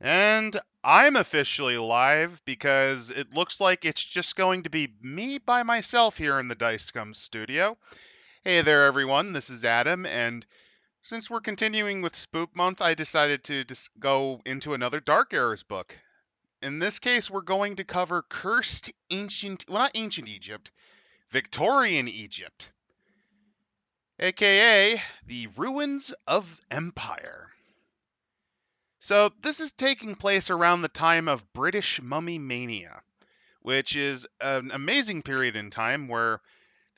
And I'm officially live because it looks like it's just going to be me by myself here in the Scum studio. Hey there, everyone. This is Adam, and since we're continuing with Spoop Month, I decided to just go into another Dark Eras book. In this case, we're going to cover cursed not ancient Egypt, Victorian Egypt, aka the ruins of empire. So, this is taking place around the time of British mummy mania, which is an amazing period in time where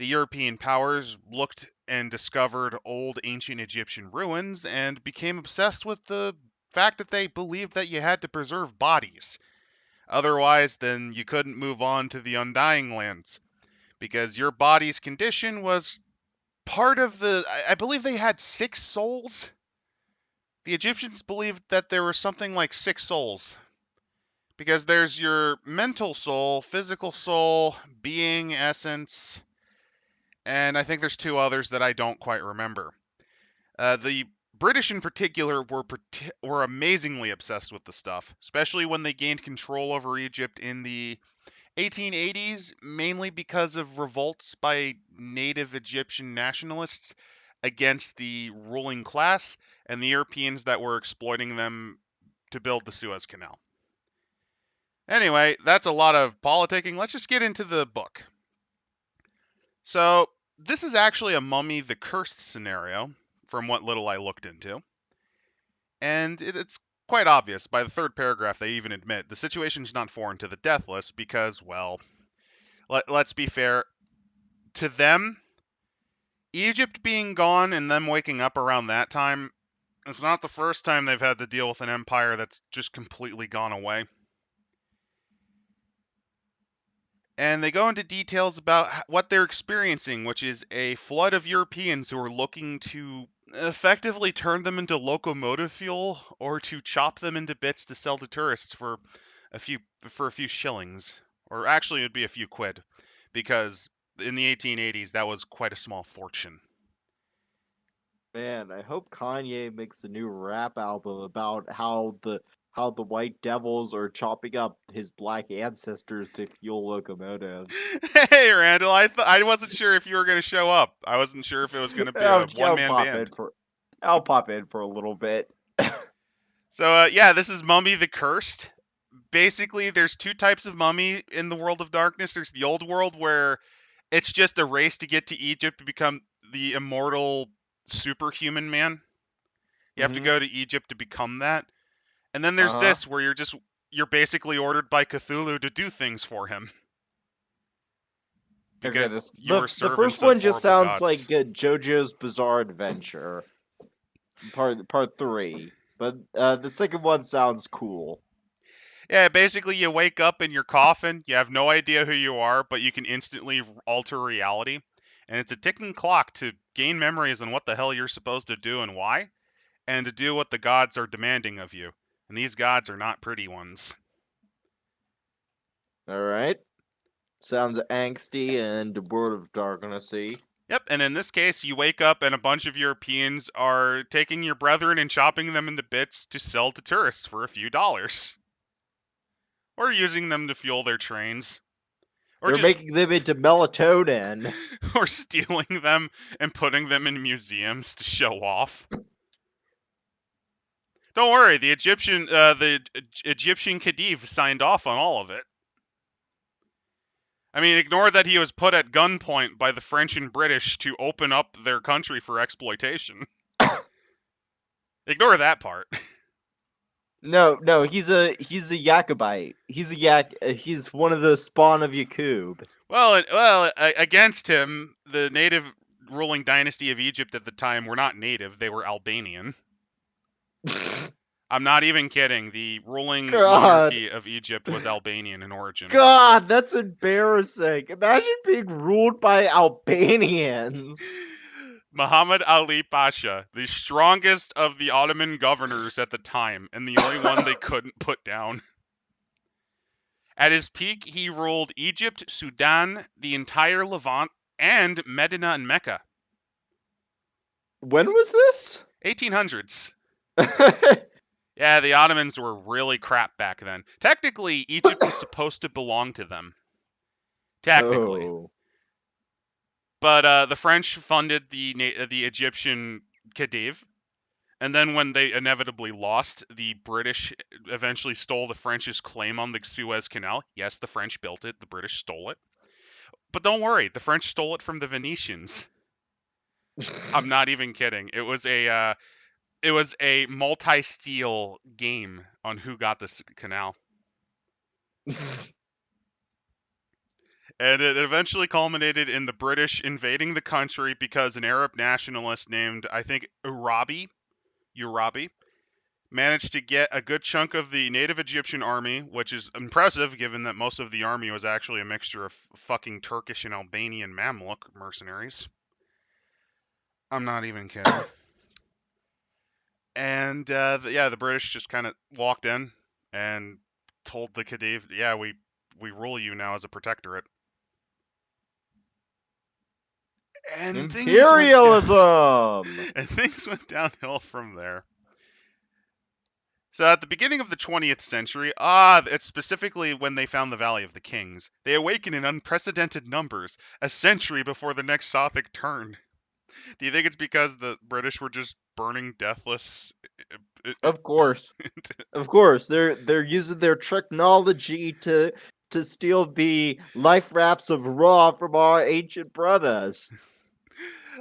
the European powers looked and discovered old ancient Egyptian ruins and became obsessed with the fact that they believed that you had to preserve bodies. Otherwise, then you couldn't move on to the Undying Lands because your body's condition was part of the. I believe they had 6 souls. The Egyptians believed that there was something like 6 souls because there's your mental soul, physical soul, being, essence, and I think there's 2 others that I don't quite remember. The British in particular were amazingly obsessed with the stuff, especially when they gained control over Egypt in the 1880s, mainly because of revolts by native Egyptian nationalists against the ruling class and the Europeans that were exploiting them to build the Suez Canal. Anyway, that's a lot of politicking. Let's just get into the book. So, this is actually a Mummy the Cursed scenario, from what little I looked into. And it's quite obvious. By the third paragraph, they even admit the situation's not foreign to the deathless because, well, let's be fair. To them, Egypt being gone and them waking up around that time, it's not the first time they've had to deal with an empire that's just completely gone away. And they go into details about what they're experiencing, which is a flood of Europeans who are looking to effectively turn them into locomotive fuel or to chop them into bits to sell to tourists for a few shillings, or actually it'd be a few quid, because in the 1880s that was quite a small fortune. Man, I hope Kanye makes a new rap album about how the white devils are chopping up his black ancestors to fuel locomotives. Hey Randall, I wasn't sure if you were going to show up. I wasn't sure if it was going to be a I'll one-man pop in band. for I'll pop in for a little bit. So yeah, this is Mummy the Cursed. Basically, there's 2 types of mummy in the world of darkness. There's the old world where it's just a race to get to Egypt to become the immortal superhuman man. You have to Mm-hmm. go to Egypt to become that. And then there's Uh-huh. this where you're basically ordered by Cthulhu to do things for him Okay, the, because you the were the first servants of one just horrible sounds gods. like JoJo's Bizarre Adventure, part 3. But the second one sounds cool. Yeah, basically you wake up in your coffin, you have no idea who you are, but you can instantly alter reality. And it's a ticking clock to gain memories on what the hell you're supposed to do and why, and to do what the gods are demanding of you. And these gods are not pretty ones. All right. Sounds angsty and a world of darknessy. Yep, and in this case, you wake up and a bunch of Europeans are taking your brethren and chopping them into bits to sell to tourists for a few dollars. Or using them to fuel their trains. Or They're just making them into melatonin. or stealing them and putting them in museums to show off. Don't worry, the Egyptian Khedive signed off on all of it. I mean, ignore that he was put at gunpoint by the French and British to open up their country for exploitation. Ignore that part. No, he's a Jacobite. He's one of the spawn of Yakub. Against him, the native ruling dynasty of Egypt at the time were not native; they were Albanian. I'm not even kidding. The ruling God, monarchy of Egypt was Albanian in origin. God, that's embarrassing. Imagine being ruled by Albanians. Muhammad Ali Pasha, the strongest of the Ottoman governors at the time, and the only one they couldn't put down. At his peak, he ruled Egypt, Sudan, the entire Levant, and Medina and Mecca. When was this? 1800s. Yeah, the Ottomans were really crap back then. Technically, Egypt was supposed to belong to them. Technically. Oh. But the French funded the Egyptian Khedive, and then when they inevitably lost, the British eventually stole the French's claim on the Suez Canal. Yes, the French built it, the British stole it. But don't worry, the French stole it from the Venetians. I'm not even kidding. It was a multi-steel game on who got this canal. And it eventually culminated in the British invading the country because an Arab nationalist named, I think, Urabi, managed to get a good chunk of the native Egyptian army, which is impressive given that most of the army was actually a mixture of fucking Turkish and Albanian Mamluk mercenaries. I'm not even kidding. And the British just kind of walked in and told the Khedive, "Yeah, we rule you now as a protectorate." And things went down Imperialism. and things went downhill from there. So at the beginning of the 20th century, it's specifically when they found the Valley of the Kings, they awakened in unprecedented numbers, a century before the next Sothic turn. Do you think it's because the British were just burning deathless? Of course. Of course. They're using their technology to steal the life rafts of raw from our ancient brothers.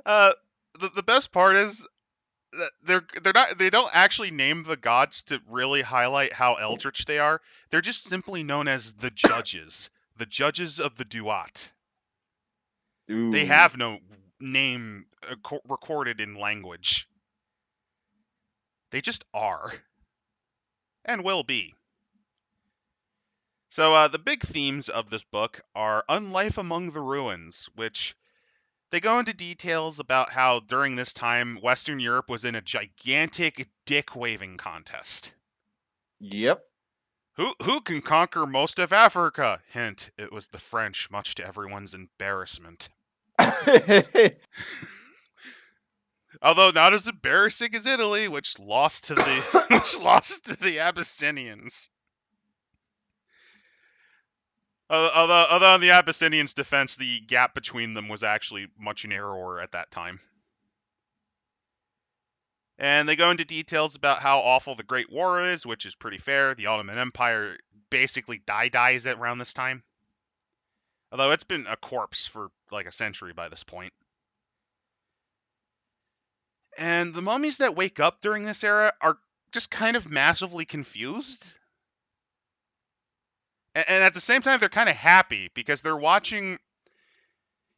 uh, the best part is they don't actually name the gods to really highlight how eldritch they are. They're just simply known as the judges of the Duat. They Ooh. have no name recorded in language. They just are and will be. So the big themes of this book are unlife among the ruins, which they go into details about how during this time Western Europe was in a gigantic dick waving contest. Yep. Who can conquer most of Africa? Hint, it was the French, much to everyone's embarrassment. Although not as embarrassing as Italy, which lost to the which lost to the Abyssinians. Although in the Abyssinians' defense, the gap between them was actually much narrower at that time. And they go into details about how awful the Great War is, which is pretty fair. The Ottoman Empire basically dies around this time. Although it's been a corpse for like a century by this point. And the mummies that wake up during this era are just kind of massively confused. And at the same time, they're kind of happy because they're watching.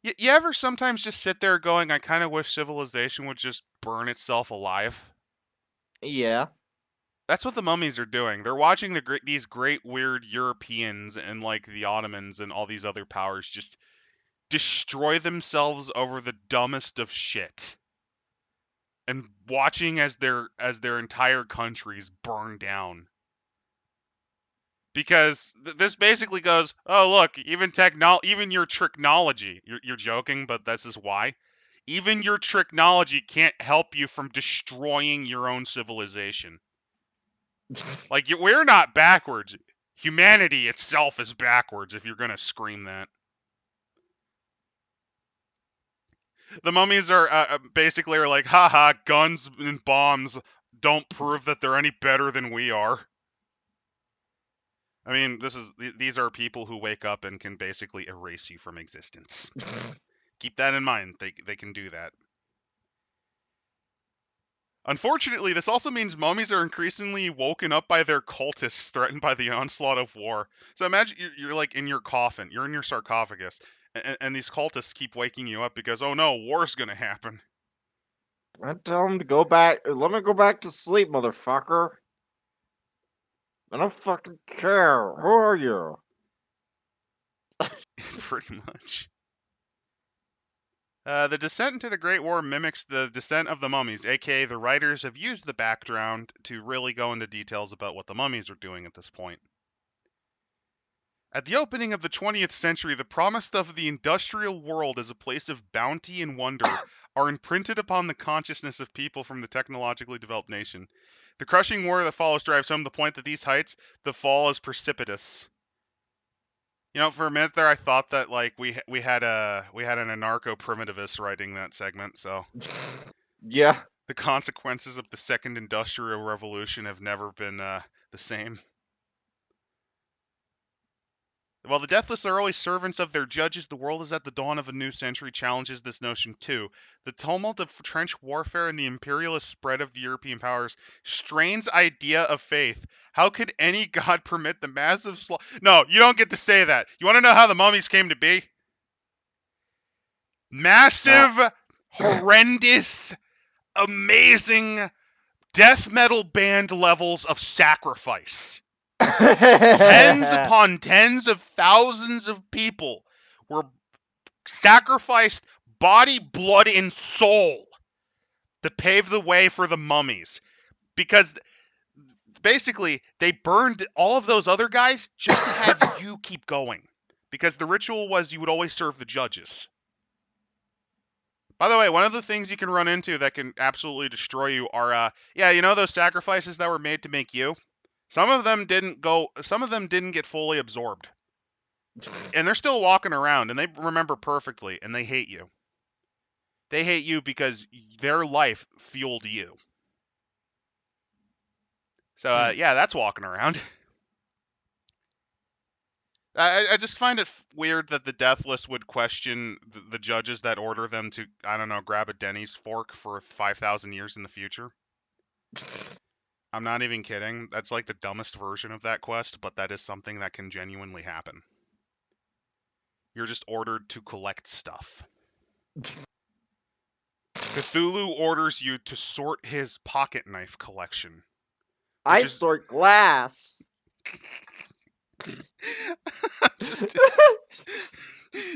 You ever sometimes just sit there going, I kind of wish civilization would just burn itself alive? Yeah. That's what the mummies are doing. They're watching these great weird Europeans and like the Ottomans and all these other powers just destroy themselves over the dumbest of shit. And watching as their entire countries burn down. Because this basically goes, oh look, even your technology. You're joking, but this is why. Even your technology can't help you from destroying your own civilization. Like we're not backwards. Humanity itself is backwards. If you're gonna scream that, the mummies are basically are like, haha, guns and bombs don't prove that they're any better than we are. I mean, these are people who wake up and can basically erase you from existence. Keep that in mind. They can do that. Unfortunately, this also means mummies are increasingly woken up by their cultists threatened by the onslaught of war. So imagine you're like in your coffin, you're in your sarcophagus, and these cultists keep waking you up because, oh no, war's gonna happen. I tell him to go back. Let me go back to sleep, motherfucker. I don't fucking care. Who are you? Pretty much. The descent into the Great War mimics the descent of the mummies, aka the writers have used the background to really go into details about what the mummies are doing at this point. At the opening of the 20th century, the promise of the industrial world as a place of bounty and wonder are imprinted upon the consciousness of people from the technologically developed nation. The crushing war that follows drives home the point that these heights, the fall is precipitous. You know, for a minute there, I thought that like we had an anarcho-primitivist writing that segment. So Yeah. the consequences of the second industrial revolution have never been the same. While the deathless are always servants of their judges, the world is at the dawn of a new century challenges this notion too. The tumult of trench warfare and the imperialist spread of the European powers strains idea of faith. How could any god permit the massive No, you don't get to say that. You want to know how the mummies came to be? Massive, horrendous, amazing death metal band levels of sacrifice. Tens upon tens of thousands of people were sacrificed body, blood, and soul to pave the way for the mummies. Because basically, they burned all of those other guys just to have you keep going. Because the ritual was you would always serve the judges. By the way, one of the things you can run into that can absolutely destroy you are, you know those sacrifices that were made to make you? Some of them didn't get fully absorbed. And they're still walking around, and they remember perfectly, and they hate you. They hate you because their life fueled you. So, that's walking around. I just find it weird that the deathless would question the judges that order them to, I don't know, grab a Denny's fork for 5,000 years in the future. I'm not even kidding. That's like the dumbest version of that quest, but that is something that can genuinely happen. You're just ordered to collect stuff. Cthulhu orders you to sort his pocket knife collection. I sort glass. Just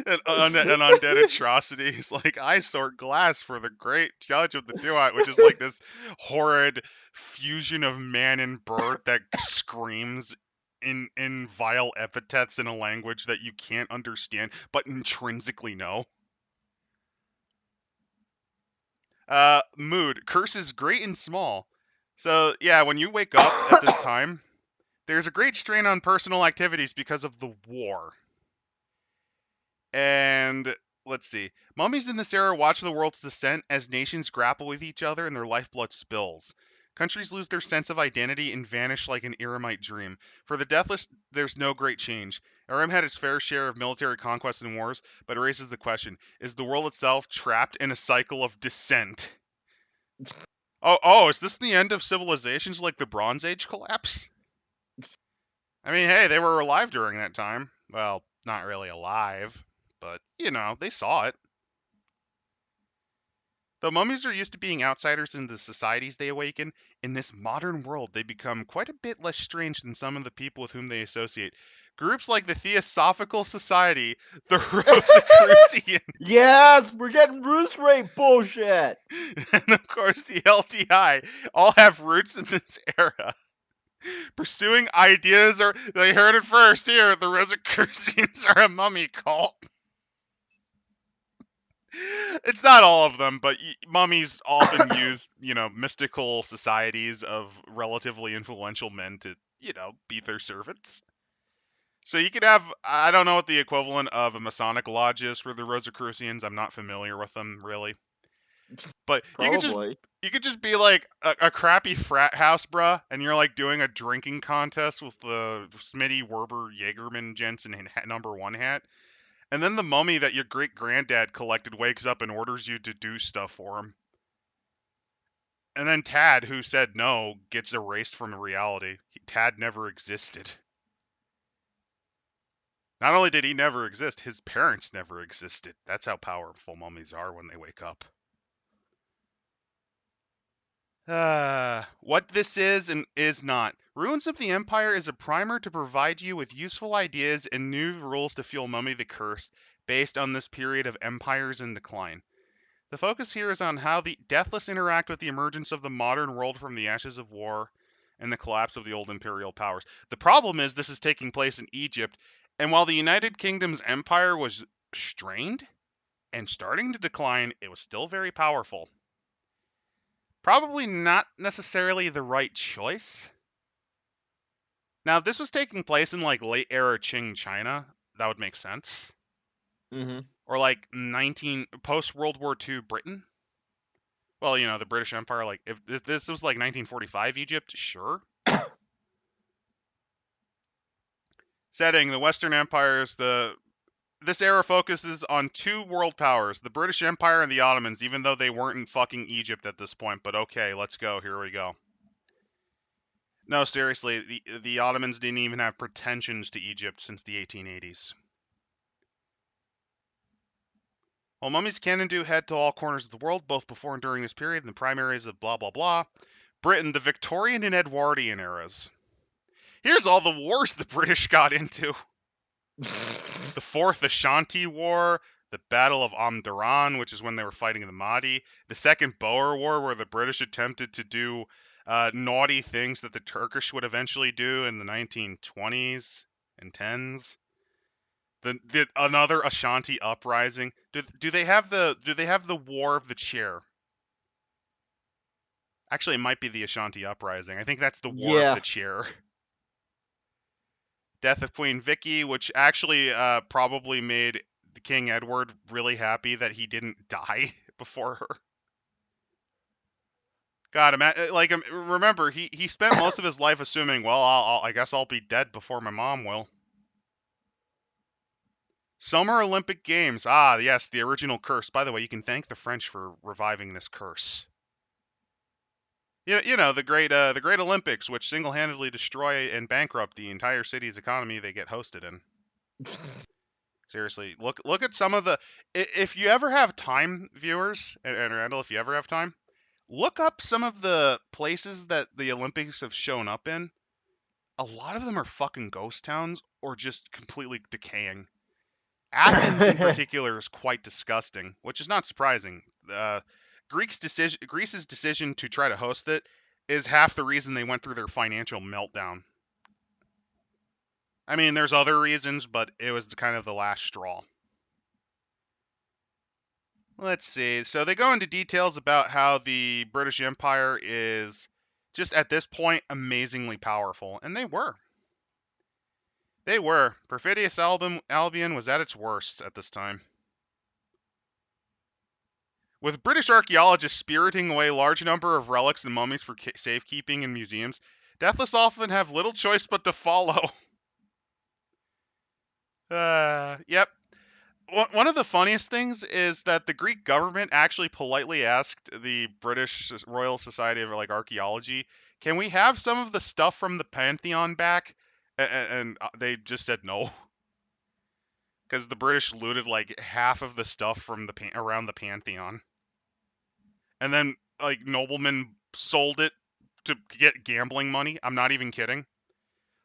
an undead atrocity. He's like, I sort glass for the great judge of the Duat, which is like this horrid fusion of man and bird that screams in vile epithets in a language that you can't understand but intrinsically know. Mood. Curses great and small. So, yeah, when you wake up at this time, there's a great strain on personal activities because of the war. And let's see. Mummies in this era watch the world's descent as nations grapple with each other and their lifeblood spills. Countries lose their sense of identity and vanish like an eremite dream. For the deathless, there's no great change. Aram had its fair share of military conquests and wars, but it raises the question, is the world itself trapped in a cycle of descent? Is this the end of civilizations like the Bronze Age collapse? I mean, hey, they were alive during that time. Well, not really alive, but, you know, they saw it. Though mummies are used to being outsiders in the societies they awaken, in this modern world they become quite a bit less strange than some of the people with whom they associate. Groups like the Theosophical Society, the Rosicrucians, Yes, we're getting roost rate bullshit. and of course the LTI all have roots in this era. Pursuing ideas are, they heard it first here, the Rosicrucians are a mummy cult. It's not all of them, but mummies often use, mystical societies of relatively influential men to, be their servants. So you could have, I don't know what the equivalent of a Masonic lodge is for the Rosicrucians. I'm not familiar with them, really. But Probably. you could just be like a crappy frat house, bruh, and you're like doing a drinking contest with the Smitty Werber Jaegerman Jensen #1 hat. And then the mummy that your great granddad collected wakes up and orders you to do stuff for him. And then Tad, who said no, gets erased from reality. Tad never existed. Not only did he never exist, his parents never existed. That's how powerful mummies are when they wake up. What this is and is not. Ruins of the Empire is a primer to provide you with useful ideas and new rules to fuel Mummy the Cursed based on this period of empires in decline. The focus here is on how the deathless interact with the emergence of the modern world from the ashes of war and the collapse of the old imperial powers. The problem is this is taking place in Egypt, And while the United Kingdom's empire was strained and starting to decline, it was still very powerful. Probably not necessarily the right choice. Now, if this was taking place in like late era Qing China, that would make sense. Mm-hmm. Or like post World War II Britain. Well, the British Empire. Like if this was like 1945 Egypt, sure. Setting: the Western empires. This era focuses on two world powers, the British Empire and the Ottomans, even though they weren't in fucking Egypt at this point. But okay, let's go. Here we go. No, seriously, the Ottomans didn't even have pretensions to Egypt since the 1880s. While mummies can and do head to all corners of the world, both before and during this period, in the prime areas of blah blah blah, Britain, the Victorian and Edwardian eras. Here's all the wars the British got into. The Fourth Ashanti War, the Battle of Omdurman, which is when they were fighting the Mahdi, the Second Boer War, where the British attempted to do naughty things that the Turkish would eventually do in the 1920s and 10s. Another Ashanti uprising. Do they have the War of the Chair? Actually, it might be the Ashanti uprising. I think that's the War of Yeah. the Chair. Death of Queen Vicky, which actually probably made King Edward really happy that he didn't die before her. God, remember, he spent most of his life assuming, well, I guess I'll be dead before my mom will. Summer Olympic Games. Ah, yes, the original curse. By the way, you can thank the French for reviving this curse. The Great Olympics, which single-handedly destroy and bankrupt the entire city's economy they get hosted in. Seriously, look at some of the. If you ever have time, viewers, and Randall, if you ever have time, look up some of the places that the Olympics have shown up in. A lot of them are fucking ghost towns or just completely decaying. Athens, in particular, is quite disgusting, which is not surprising. Greece's decision to try to host it is half the reason they went through their financial meltdown. I mean, there's other reasons, but it was kind of the last straw. Let's see. So they go into details about how the British Empire is just at this point amazingly powerful, and they were. They were. Perfidious Albion was at its worst at this time. With British archaeologists spiriting away large number of relics and mummies for safekeeping in museums, deathless often have little choice but to follow. Yep. One of the funniest things is that the Greek government actually politely asked the British Royal Society of Archaeology, "Can we have some of the stuff from the Pantheon back?" And they just said no, because the British looted like half of the stuff from around the Pantheon, and then noblemen sold it to get gambling money. I'm not even kidding.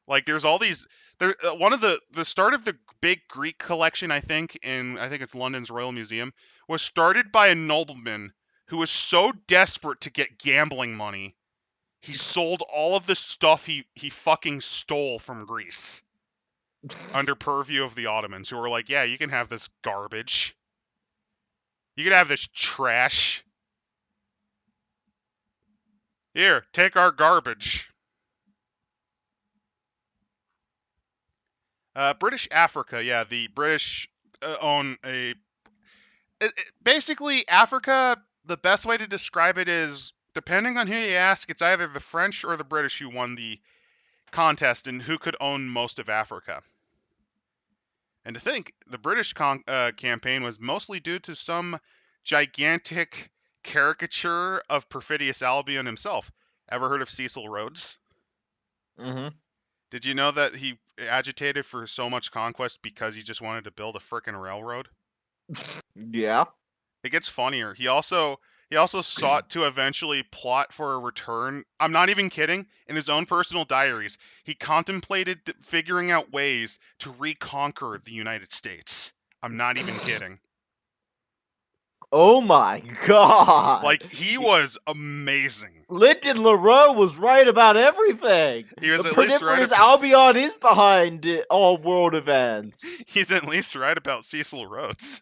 Like there's all these. One of the start of the big Greek collection, I think it's London's Royal Museum, was started by a nobleman who was so desperate to get gambling money, he sold all of the stuff he fucking stole from Greece under purview of the Ottomans, who were like, yeah, you can have this garbage. You can have this trash. Here, take our garbage. British Africa, yeah, the British own basically Africa. The best way to describe it is, depending on who you ask, it's either the French or the British who won the contest and who could own most of Africa. And to think, the British campaign was mostly due to some gigantic caricature of Perfidious Albion himself. Ever heard of Cecil Rhodes? Mm-hmm. Did you know that he agitated for so much conquest because he just wanted to build a frickin' railroad? Yeah. It gets funnier. He also sought to eventually plot for a return. I'm not even kidding. In his own personal diaries, he contemplated figuring out ways to reconquer the United States. I'm not even kidding. Oh my god! Like, he was amazing. Lyndon LaRoe was right about everything. He was The at least right. Perniferous Albion is behind all world events. He's at least right about Cecil Rhodes.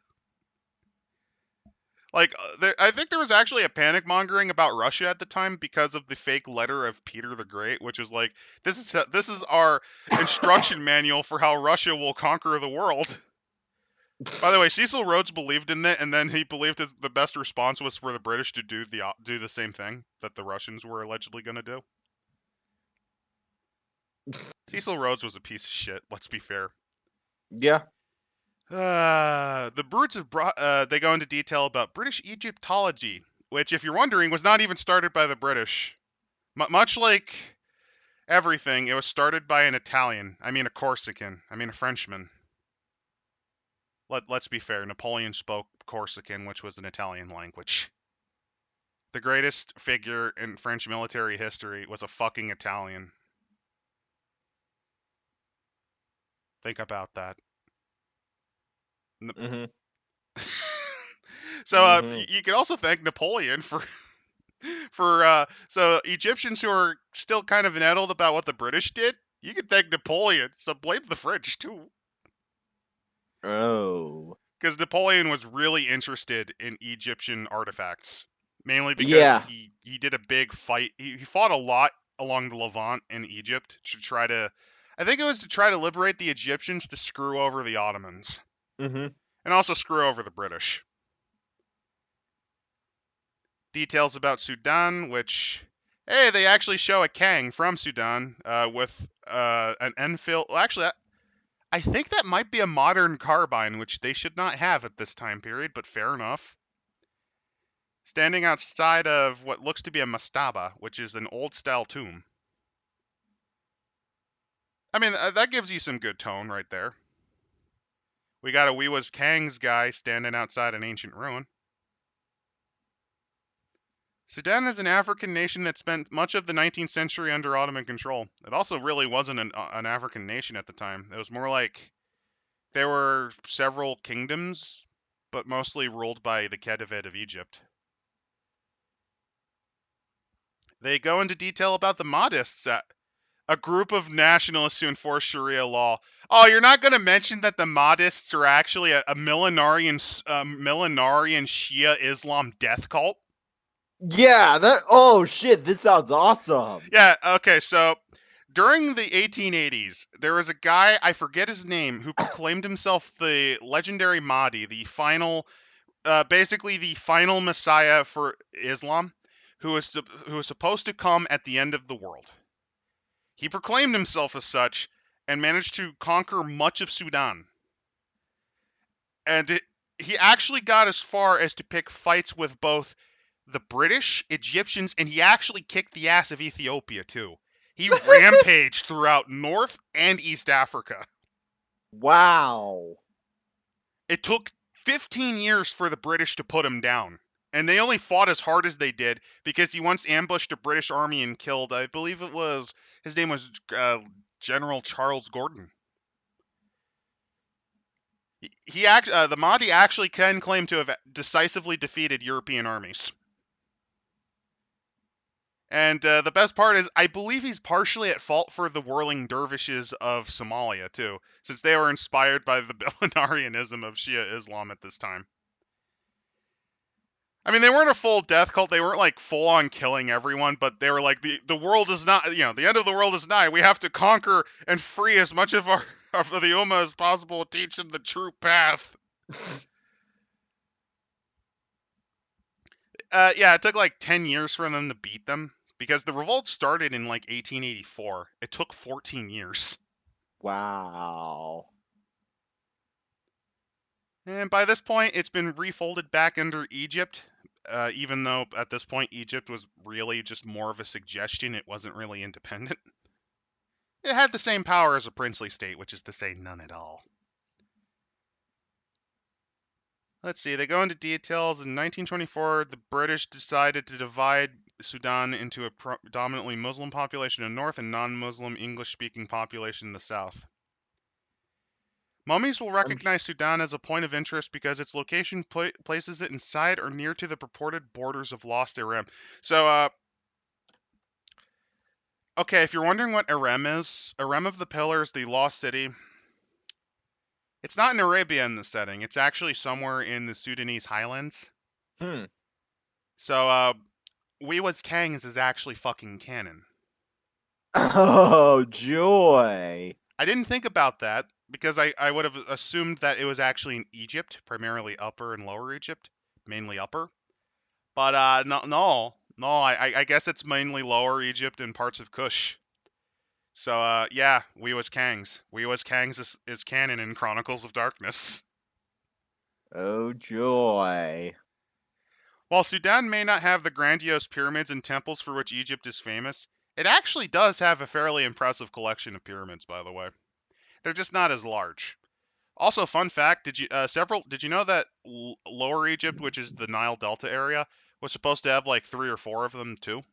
Like, I think there was actually a panic mongering about Russia at the time because of the fake letter of Peter the Great, which is like, this is our instruction manual for how Russia will conquer the world. By the way, Cecil Rhodes believed in it, and then he believed that the best response was for the British to do the same thing that the Russians were allegedly going to do. Cecil Rhodes was a piece of shit. Let's be fair. Yeah. The Brutes have brought. They go into detail about British Egyptology, which, if you're wondering, was not even started by the British. Much like everything, it was started by an Italian. I mean, a Corsican. I mean, a Frenchman. Let's be fair. Napoleon spoke Corsican, which was an Italian language. The greatest figure in French military history was a fucking Italian. Think about that. Mm-hmm. So you can also thank Napoleon for so Egyptians who are still kind of nettled about what the British did, you can thank Napoleon. So blame the French too. Oh. Because Napoleon was really interested in Egyptian artifacts, mainly because he did a big fight. He fought a lot along the Levant in Egypt to try to, I think it was to try to liberate the Egyptians to screw over the Ottomans. Mm-hmm. And also screw over the British. Details about Sudan, which, hey, they actually show a Kang from Sudan with an Enfield. Well, actually, I think that might be a modern carbine, which they should not have at this time period, but fair enough. Standing outside of what looks to be a mastaba, which is an old-style tomb. I mean, that gives you some good tone right there. We got a We Was Kang's guy standing outside an ancient ruin. Sudan is an African nation that spent much of the 19th century under Ottoman control. It also really wasn't an African nation at the time. It was more like there were several kingdoms, but mostly ruled by the Khedivate of Egypt. They go into detail about the Mahdists, a group of nationalists who enforce Sharia law. Oh, you're not going to mention that the Mahdists are actually a millenarian Shia Islam death cult? Yeah, oh shit, this sounds awesome. Yeah, okay, so during the 1880s, there was a guy, I forget his name, who proclaimed himself the legendary Mahdi, the final, basically the final messiah for Islam, who was supposed to come at the end of the world. He proclaimed himself as such and managed to conquer much of Sudan. And he actually got as far as to pick fights with both the British, Egyptians, and he actually kicked the ass of Ethiopia too. He rampaged throughout North and East Africa. Wow. It took 15 years for the British to put him down. And they only fought as hard as they did because he once ambushed a British army and killed, I believe it was, his name was General Charles Gordon. The Mahdi actually can claim to have decisively defeated European armies. And the best part is, I believe he's partially at fault for the whirling dervishes of Somalia, too, since they were inspired by the millenarianism of Shia Islam at this time. I mean, they weren't a full death cult. They weren't, like, full-on killing everyone, but they were like, the world is not, the end of the world is nigh. We have to conquer and free as much of the Ummah as possible, teach them the true path. Yeah, it took, like, 10 years for them to beat them. Because the revolt started in like 1884. It took 14 years. Wow. And by this point, it's been refolded back under Egypt. Even though at this point, Egypt was really just more of a suggestion. It wasn't really independent. It had the same power as a princely state, which is to say none at all. Let's see, they go into details. In 1924, the British decided to divide Sudan into a predominantly Muslim population in the north and non-Muslim English-speaking population in the south. Mummies will recognize Sudan as a point of interest because its location places it inside or near to the purported borders of Lost Aram. So, Okay, if you're wondering what Erem is, Erem of the Pillars, the Lost City, it's not in Arabia in the setting. It's actually somewhere in the Sudanese highlands. Hmm. So, We Was Kangs is actually fucking canon. Oh, joy. I didn't think about that because I would have assumed that it was actually in Egypt, primarily Upper and Lower Egypt, mainly Upper. But no, I guess it's mainly Lower Egypt and parts of Kush. So yeah, We Was Kangs. We Was Kangs is canon in Chronicles of Darkness. Oh, joy. While Sudan may not have the grandiose pyramids and temples for which Egypt is famous, it actually does have a fairly impressive collection of pyramids, by the way. They're just not as large. Also, fun fact: did you know that Lower Egypt, which is the Nile Delta area, was supposed to have like 3 or 4 of them too?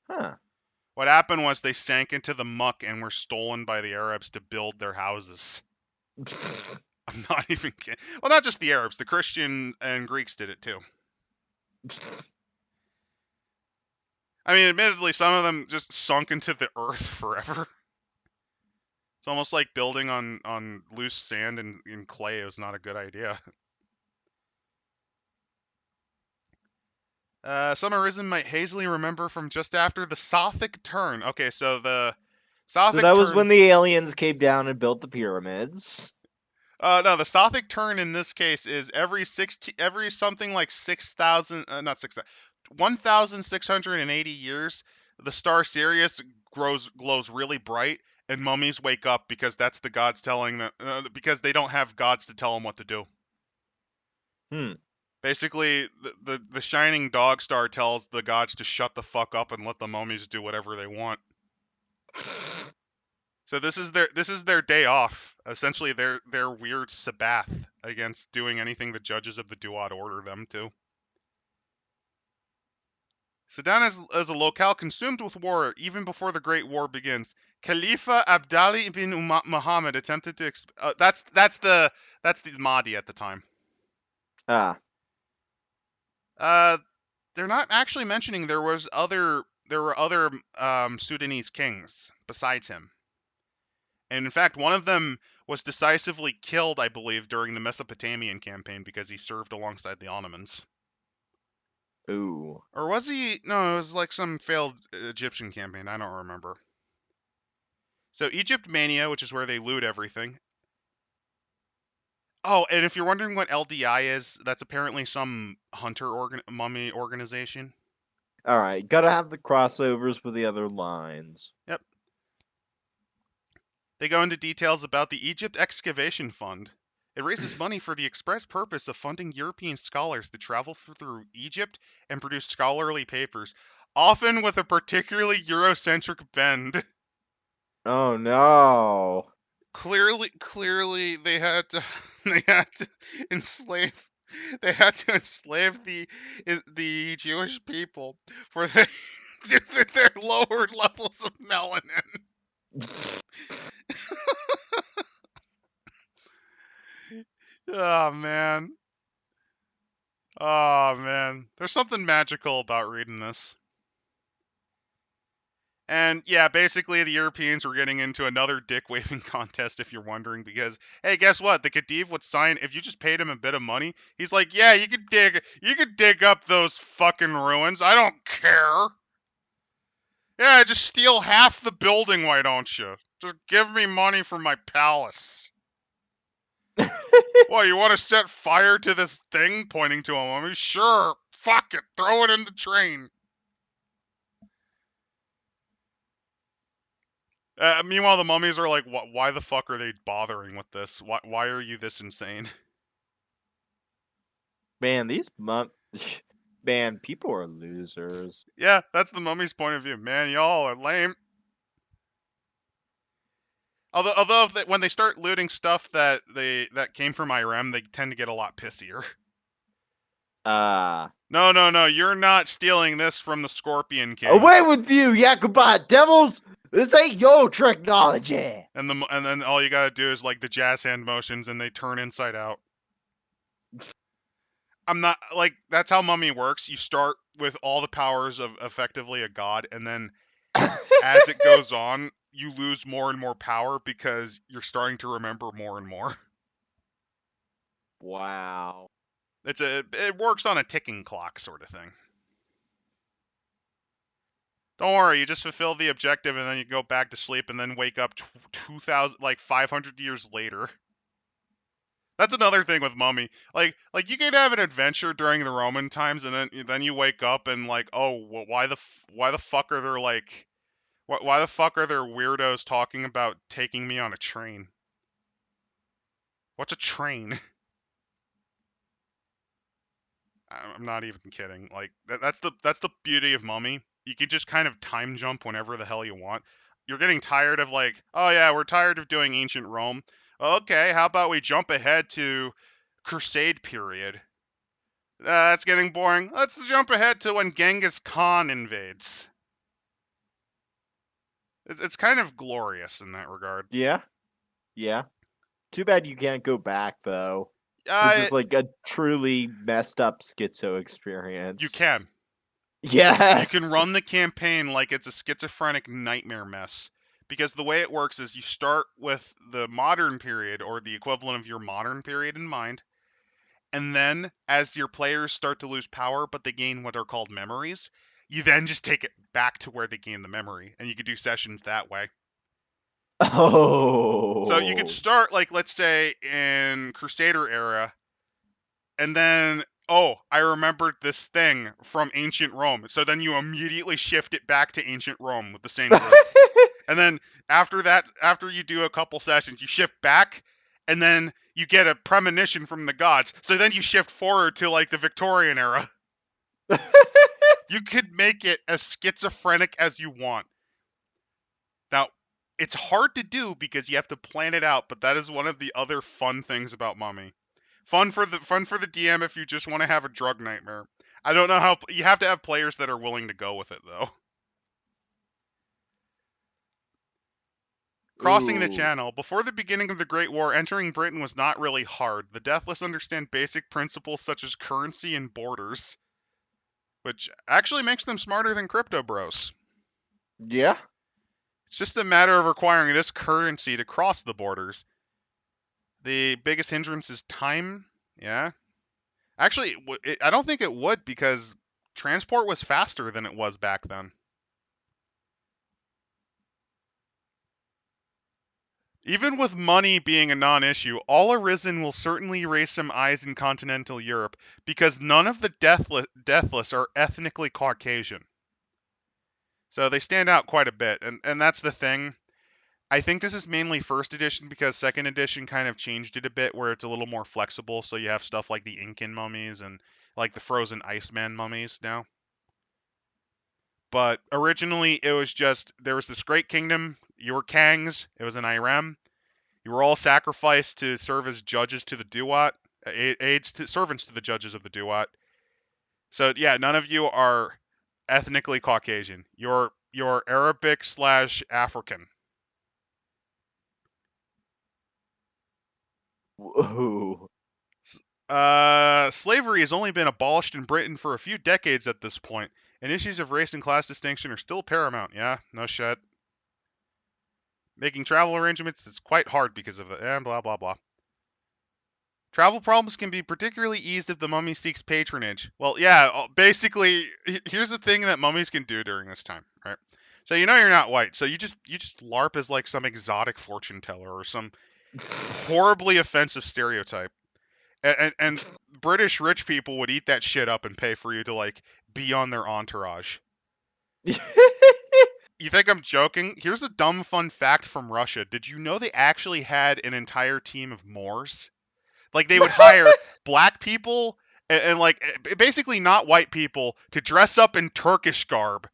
Huh. What happened was they sank into the muck and were stolen by the Arabs to build their houses. I'm not even kidding. Well, not just the Arabs, the Christian and Greeks did it too. I mean, admittedly, some of them just sunk into the earth forever. It's almost like building on loose sand and clay is not a good idea. Summarism might hazily remember from just after the Sothic turn. Okay, so the So Sothic that was turn. when the aliens came down and built the pyramids. No, the Sothic turn in this case is every something like 6,000, not 6,000, 1,680 years. The star Sirius glows really bright, and mummies wake up because that's the gods telling them because they don't have gods to tell them what to do. Hmm. Basically, the shining dog star tells the gods to shut the fuck up and let the mummies do whatever they want. So this is their day off. Essentially, their weird Sabbath against doing anything the judges of the Duat order them to. Sudan is a locale consumed with war even before the Great War begins. Khalifa Abdali bin Muhammad attempted to. That's the Mahdi at the time. Ah. Uh, they're not actually mentioning there were other Sudanese kings besides him. And in fact, one of them was decisively killed, I believe, during the Mesopotamian campaign because he served alongside the Ottomans. Ooh. Or was he? No, it was like some failed Egyptian campaign. I don't remember. So Egypt Mania, which is where they loot everything. Oh, and if you're wondering what LDI is, that's apparently some mummy organization. All right, gotta have the crossovers with the other lines. Yep. They go into details about the Egypt Excavation Fund. It raises money for the express purpose of funding European scholars that travel through Egypt and produce scholarly papers, often with a particularly Eurocentric bend. Oh no. Clearly, they had to, they had to enslave, they had to enslave the Jewish people for their lower levels of melanin. Oh man. Oh man, there's something magical about reading this. And yeah, basically the Europeans were getting into another dick waving contest if you're wondering because hey, guess what? The Khedive would sign if you just paid him a bit of money. He's like, "Yeah, you could dig up those fucking ruins. I don't care. Yeah, just steal half the building, why don't you? Just give me money for my palace." Well, you want to set fire to this thing? Pointing to him. I mean, sure. Fuck it. Throw it in the train. Meanwhile, the mummies are like, why the fuck are they bothering with this? Why are you this insane? Man, man, people are losers. Yeah, that's the mummy's point of view. Man, y'all are lame. Although when they start looting stuff that came from Irem, they tend to get a lot pissier. Ah. No, you're not stealing this from the Scorpion King. Away with you, Jacobite devils! This ain't your technology! And then all you gotta do is like the jazz hand motions, and they turn inside out. I'm not like that's how mummy works. You start with all the powers of effectively a god, and then as it goes on, you lose more and more power because you're starting to remember more and more. Wow. It works on a ticking clock sort of thing. Don't worry, you just fulfill the objective and then you go back to sleep and then wake up 2000 like 500 years later. That's another thing with Mummy. Like you could have an adventure during the Roman times and then you wake up and like, "Oh, well, why the fuck are there like why the fuck are there weirdos talking about taking me on a train? What's a train?" I'm not even kidding. Like that's the beauty of Mummy. You can just kind of time jump whenever the hell you want. You're getting tired of like, oh yeah, we're tired of doing ancient Rome. Okay, how about we jump ahead to Crusade period? That's getting boring. Let's jump ahead to when Genghis Khan invades. It's kind of glorious in that regard. Yeah. Yeah. Too bad you can't go back though. For Uh, just like a truly messed up schizo you experience. can. You can Yes. run the campaign like it's a schizophrenic nightmare mess. Because the way it works is you start with the modern period or the equivalent of your modern period in mind. And then as your players start to lose power, but they gain what are called memories, you then just take it back to where they gain the memory. And you could do sessions that way. So you could Oh. start, like, let's say in Crusader era, and then, oh, I remembered this thing from ancient Rome. So then you immediately shift it back to ancient Rome with the same group. And then after that, after you do a couple sessions, you shift back, and then you get a premonition from the gods. So then you shift forward to like the Victorian era. You could make it as schizophrenic as you want. Now, it's hard to do because you have to plan it out, but that is one of the other fun things about Mummy. Fun for the DM if you just want to have a drug nightmare. I don't know how you have to have players that are willing to go with it though. Crossing the Ooh. Channel. Before the beginning of the Great War, entering Britain was not really hard. The deathless understand basic principles such as currency and borders, which actually makes them smarter than crypto bros. Yeah. It's just a matter of requiring this currency to cross the borders. The biggest hindrance is time. Yeah. Actually, I don't think it would because transport was faster than it was back then. Even with money being a non-issue, all arisen will certainly raise some eyes in continental Europe because none of the deathless are ethnically Caucasian. So they stand out quite a bit, and that's the thing. I think this is mainly first edition because second edition kind of changed it a bit where it's a little more flexible. So you have stuff like the Incan mummies and like the frozen Iceman mummies now. But originally it was just there was this great kingdom. You were Kangs. It was an Irem. You were all sacrificed to serve as judges to the Duat, servants to the judges of the Duat. So yeah, none of you are ethnically Caucasian. You're Arabic slash African. Ooh. Slavery has only been abolished in Britain for a few decades at this point, and issues of race and class distinction are still paramount. Yeah, no shit. Making travel arrangements is quite hard because of it, and blah blah blah. Travel problems can be particularly eased if the mummy seeks patronage. Well, yeah, basically, here's the thing that mummies can do during this time, right? So you know you're not white, so you just LARP as like some exotic fortune teller or some horribly offensive stereotype. And British rich people would eat that shit up and pay for you to like be on their entourage. You think I'm joking? Here's a dumb fun fact from Russia. Did you know they actually had an entire team of Moors? Like they would hire black people and like basically not white people to dress up in Turkish garb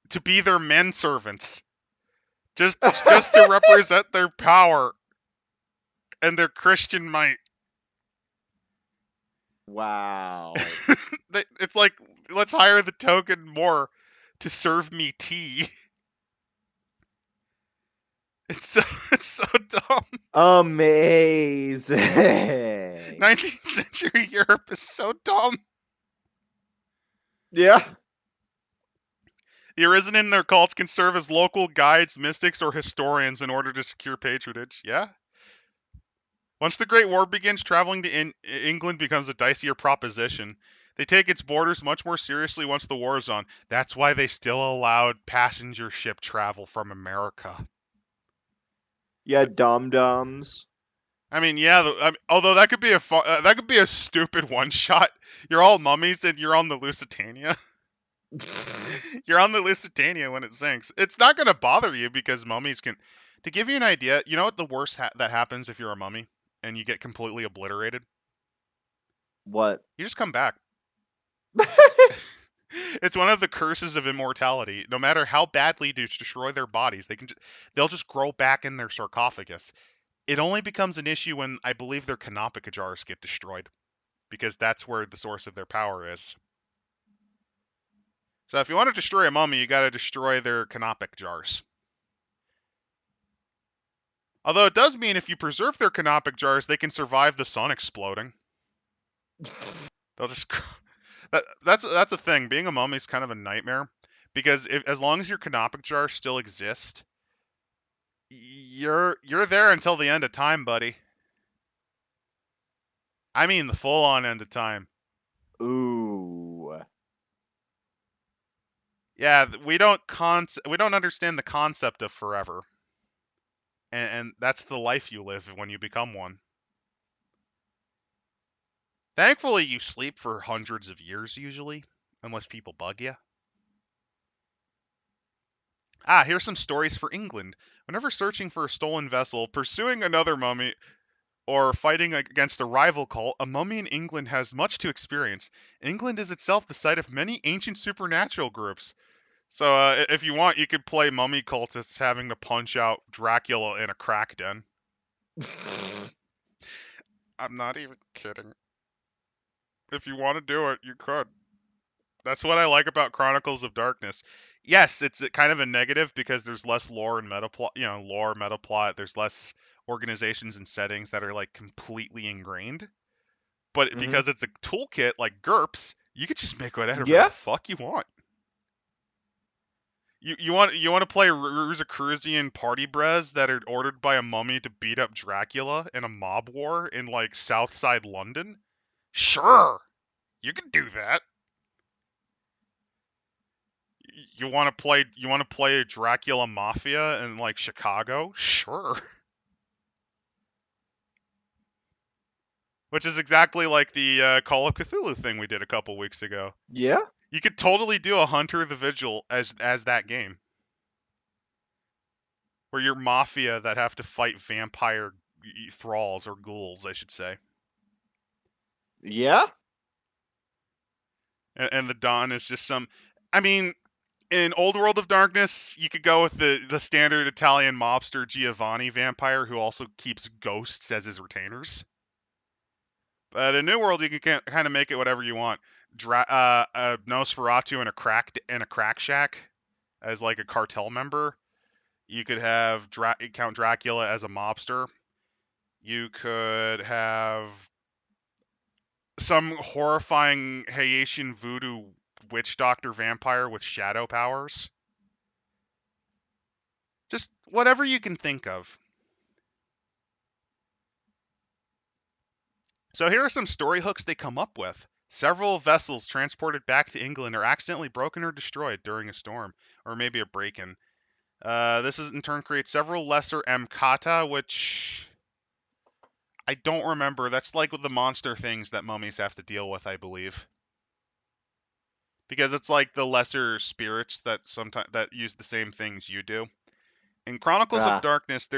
to be their men servants, just to represent their power and their Christian might. Wow. It's like let's hire the token Moor to serve me tea. It's so it's so dumb. Amazing. 19th century Europe is so dumb. Yeah. The arisen in their cults can serve as local guides, mystics, or historians in order to secure patronage. Yeah. Once the Great War begins, traveling to England becomes a dicier proposition. They take its borders much more seriously once the war is on. That's why they still allowed passenger ship travel from America. Yeah, dom-doms. I mean, yeah. Although that could be that could be a stupid one shot. You're all mummies and you're on the Lusitania. You're on the Lusitania when it sinks. It's not gonna bother you because mummies can. To give you an idea, you know what the worst that happens if you're a mummy and you get completely obliterated? What? You just come back. It's one of the curses of immortality. No matter how badly you destroy their bodies, they'll just grow back in their sarcophagus. It only becomes an issue when I believe their canopic jars get destroyed, because that's where the source of their power is. So if you want to destroy a mummy, you got to destroy their canopic jars. Although it does mean if you preserve their canopic jars, they can survive the sun exploding. They'll just that's a thing. Being a mummy is kind of a nightmare because as long as your canopic jars still exist, you're there until the end of time, buddy. I mean the full on end of time. Ooh. Yeah, we don't understand the concept of forever, and that's the life you live when you become one. Thankfully, you sleep for hundreds of years usually, unless people bug you. Here's some stories for England. Whenever searching for a stolen vessel, pursuing another mummy, or fighting against a rival cult, a mummy in England has much to experience. England is itself the site of many ancient supernatural groups. So if you want, you could play mummy cultists having to punch out Dracula in a crack den. I'm not even kidding. If you want to do it, you could. That's what I like about Chronicles of Darkness. Yes, it's kind of a negative because there's less lore and meta plot, lore, meta plot. There's less organizations and settings that are like completely ingrained. But Mm-hmm. because it's a toolkit like GURPS, you could just make whatever the Yeah. fuck you want. You want to play Rosicrucian party bres that are ordered by a mummy to beat up Dracula in a mob war in like Southside London? Sure, you can do that. You want to play Dracula Mafia in like Chicago? Sure. Which is exactly like the Call of Cthulhu thing we did a couple weeks ago. Yeah. You could totally do a Hunter the Vigil as that game, where you're mafia that have to fight vampire thralls or ghouls, I should say. Yeah. And the Dawn is just some. I mean, in Old World of Darkness, you could go with the standard Italian mobster Giovanni vampire who also keeps ghosts as his retainers. But in New World, you can kind of make it whatever you want. Nosferatu in a crack shack as like a cartel member. You could have Count Dracula as a mobster. You could have some horrifying Haitian voodoo witch doctor vampire with shadow powers. Just whatever you can think of. So here are some story hooks they come up with. Several vessels transported back to England are accidentally broken or destroyed during a storm, or maybe a break-in. This is in turn creates several lesser Mkata, which I don't remember. That's like with the monster things that mummies have to deal with, I believe. Because it's like the lesser spirits that sometimes that use the same things you do. In Chronicles of Ah. Darkness,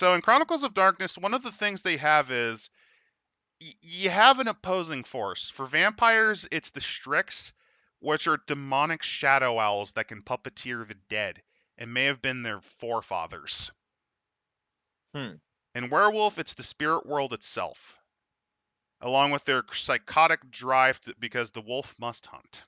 in Chronicles of Darkness, one of the things they have is you have an opposing force. For vampires, it's the Strix, which are demonic shadow owls that can puppeteer the dead and may have been their forefathers. Hmm. In werewolf, it's the spirit world itself, along with their psychotic drive because the wolf must hunt.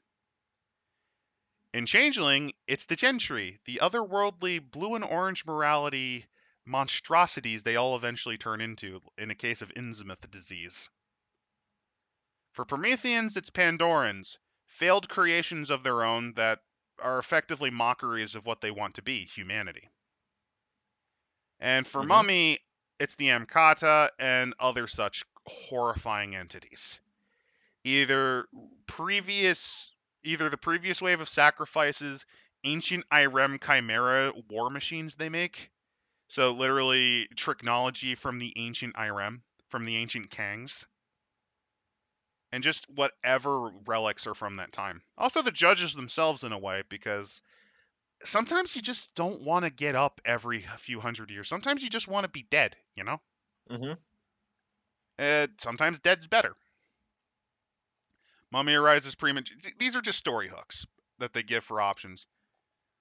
In changeling, it's the gentry, the otherworldly blue and orange morality monstrosities they all eventually turn into in a case of Innsmouth disease. For Prometheans, it's Pandorans, failed creations of their own that are effectively mockeries of what they want to be, humanity. And for Mm-hmm. Mummy, it's the Amkata and other such horrifying entities. Either previous either the previous wave of sacrifices, ancient Irem Chimera war machines they make. So literally technology from the ancient Irem, from the ancient Kangs, and just whatever relics are from that time. Also the judges themselves in a way, because sometimes you just don't want to get up every few hundred years. Sometimes you just want to be dead, you know? Mm-hmm. Sometimes dead's better. Mummy arises premature. These are just story hooks that they give for options.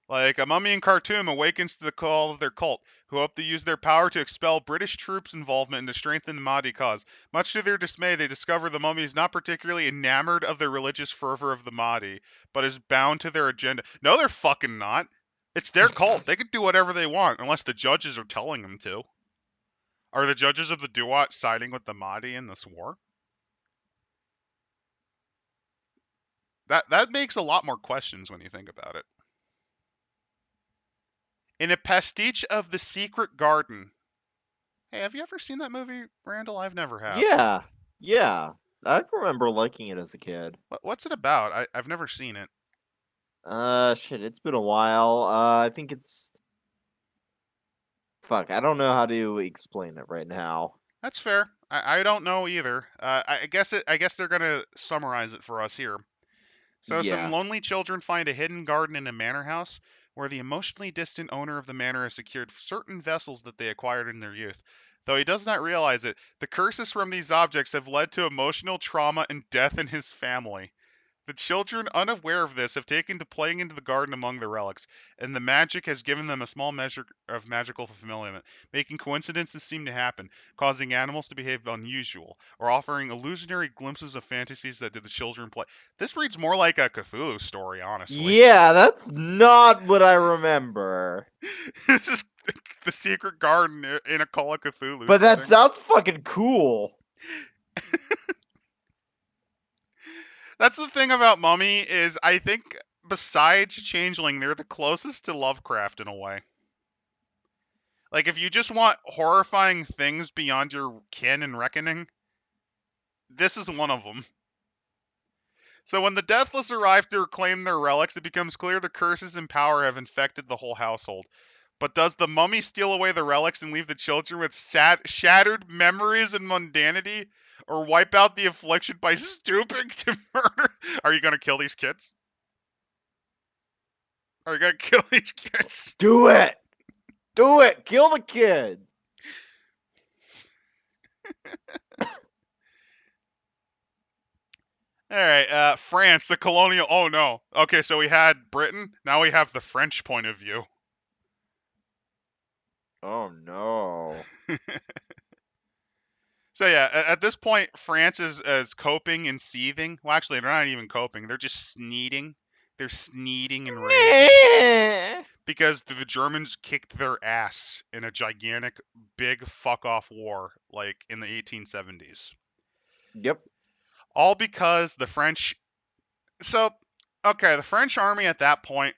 Like, a mummy in Khartoum awakens to the call of their cult, who hope to use their power to expel British troops' involvement and to strengthen the Mahdi cause. Much to their dismay, they discover the mummy is not particularly enamored of the religious fervor of the Mahdi, but is bound to their agenda. No, they're fucking not. It's their cult. They can do whatever they want, unless the judges are telling them to. Are the judges of the Duat siding with the Mahdi in this war? That makes a lot more questions when you think about it. In a pastiche of The Secret Garden. Hey, have you ever seen that movie, Randall? I've never have. Yeah. Yeah. I remember liking it as a kid. What's it about? I've never seen it. Shit, it's been a while. I think it's fuck. I don't know how to explain it right now. That's fair. I don't know either. I guess they're gonna summarize it for us here. So some Yeah. lonely children find a hidden garden in a manor house where the emotionally distant owner of the manor has secured certain vessels that they acquired in their youth. Though he does not realize it, the curses from these objects have led to emotional trauma and death in his family. The children, unaware of this, have taken to playing into the garden among the relics, and the magic has given them a small measure of magical fulfillment, making coincidences seem to happen, causing animals to behave unusual, or offering illusionary glimpses of fantasies that the children play. This reads more like a Cthulhu story, honestly. Yeah, that's not what I remember. This is the secret garden in a Call of Cthulhu But that setting. sounds fucking cool. That's the thing about Mummy is I think besides Changeling, they're the closest to Lovecraft in a way. Like, if you just want horrifying things beyond your kin and reckoning, this is one of them. So when the Deathless arrive to reclaim their relics, it becomes clear the curses and power have infected the whole household. But does the mummy steal away the relics and leave the children with shattered memories and mundanity? Or wipe out the affliction by stooping to murder? Are you gonna kill these kids? Are you gonna kill these kids? Do it. Do it. Kill the kids. Alright, France, the colonial. Oh no. Okay, so we had Britain, now we have the French point of view. Oh no. So yeah, at this point, France is coping and seething. Well, actually, they're not even coping. They're just sneeding. They're sneeding in rage because the Germans kicked their ass in a gigantic, big fuck-off war, like in the 1870s. Yep. All because the French. So, okay, the French army at that point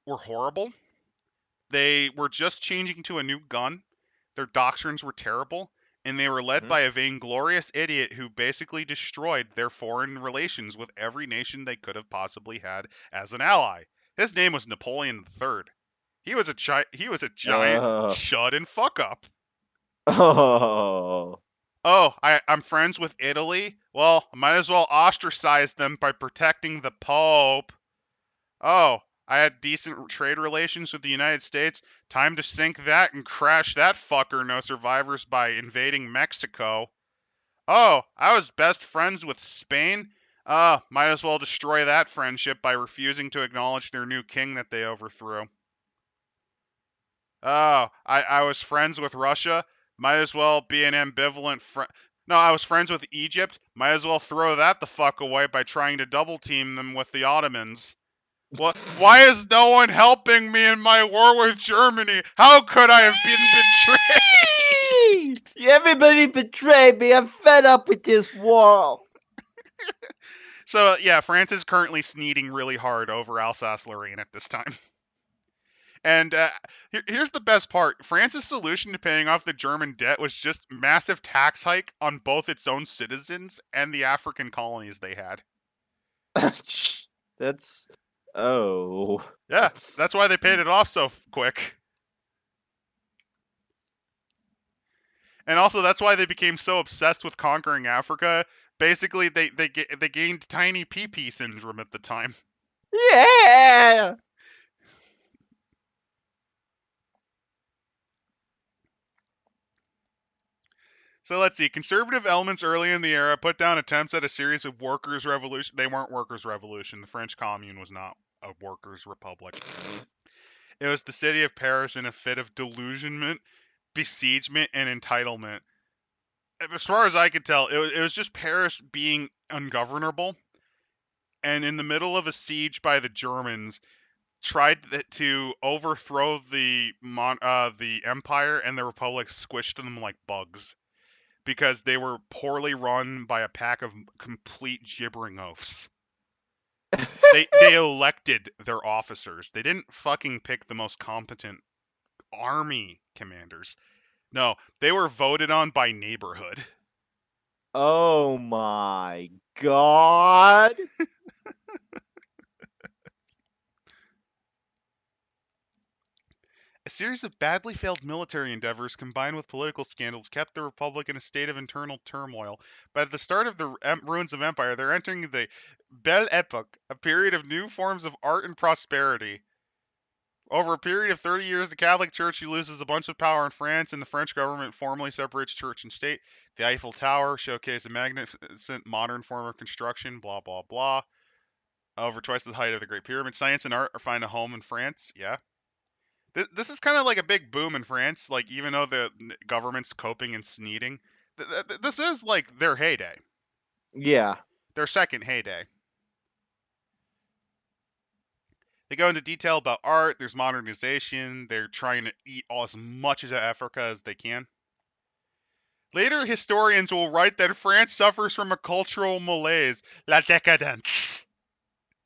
were horrible. They were just changing to a new gun. Their doctrines were terrible, and they were led Mhm. by a vainglorious idiot who basically destroyed their foreign relations with every nation they could have possibly had as an ally. His name was Napoleon III. He was a giant Uh, chud and fuck up. oh. Oh, I'm friends with Italy? Well, I might as well ostracize them by protecting the Pope. Oh, I had decent trade relations with the United States. Time to sink that and crash that fucker, no survivors, by invading Mexico. Oh, I was best friends with Spain. Might as well destroy that friendship by refusing to acknowledge their new king that they overthrew. Oh, I was friends with Russia. Might as well be an ambivalent friend. No, I was friends with Egypt. Might as well throw that the fuck away by trying to double team them with the Ottomans. What? Why is no one helping me in my war with Germany? How could I have been betrayed? Everybody betrayed me. I'm fed up with this war. So yeah, France is currently sneezing really hard over Alsace-Lorraine at this time. And here's the best part: France's solution to paying off the German debt was just massive tax hike on both its own citizens and the African colonies they had. That's oh, Yeah, that's that's why they paid it off so quick. And also that's why they became so obsessed with conquering Africa. Basically, they gained tiny PP syndrome at the time. yeah. So let's see. Conservative elements early in the era put down attempts at a series of workers' revolution. They weren't workers' revolution. The French Commune was not a workers' republic. It was the city of Paris in a fit of delusionment, besiegement, and entitlement. As far as I could tell, it was just Paris being ungovernable, and in the middle of a siege by the Germans, tried to overthrow the empire, and the republic squished them like bugs because they were poorly run by a pack of complete gibbering oafs. They elected their officers. They didn't fucking pick the most competent army commanders. No, they were voted on by neighborhood. Oh my god. A series of badly failed military endeavors combined with political scandals kept the Republic in a state of internal turmoil. But at the start of the ruins of empire, they're entering the Belle Epoque, a period of new forms of art and prosperity. Over a period of 30 years, the Catholic Church loses a bunch of power in France, and the French government formally separates church and state. The Eiffel Tower showcased a magnificent modern form of construction, blah, blah, blah. Over twice the height of the Great Pyramid. Science and art find a home in France, yeah. This is kind of like a big boom in France, like, even though the government's coping and sneezing. This is like their heyday, Yeah. their second heyday. They go into detail about art, there's modernization, they're trying to eat as much of Africa as they can. Later historians will write that France suffers from a cultural malaise, la décadence,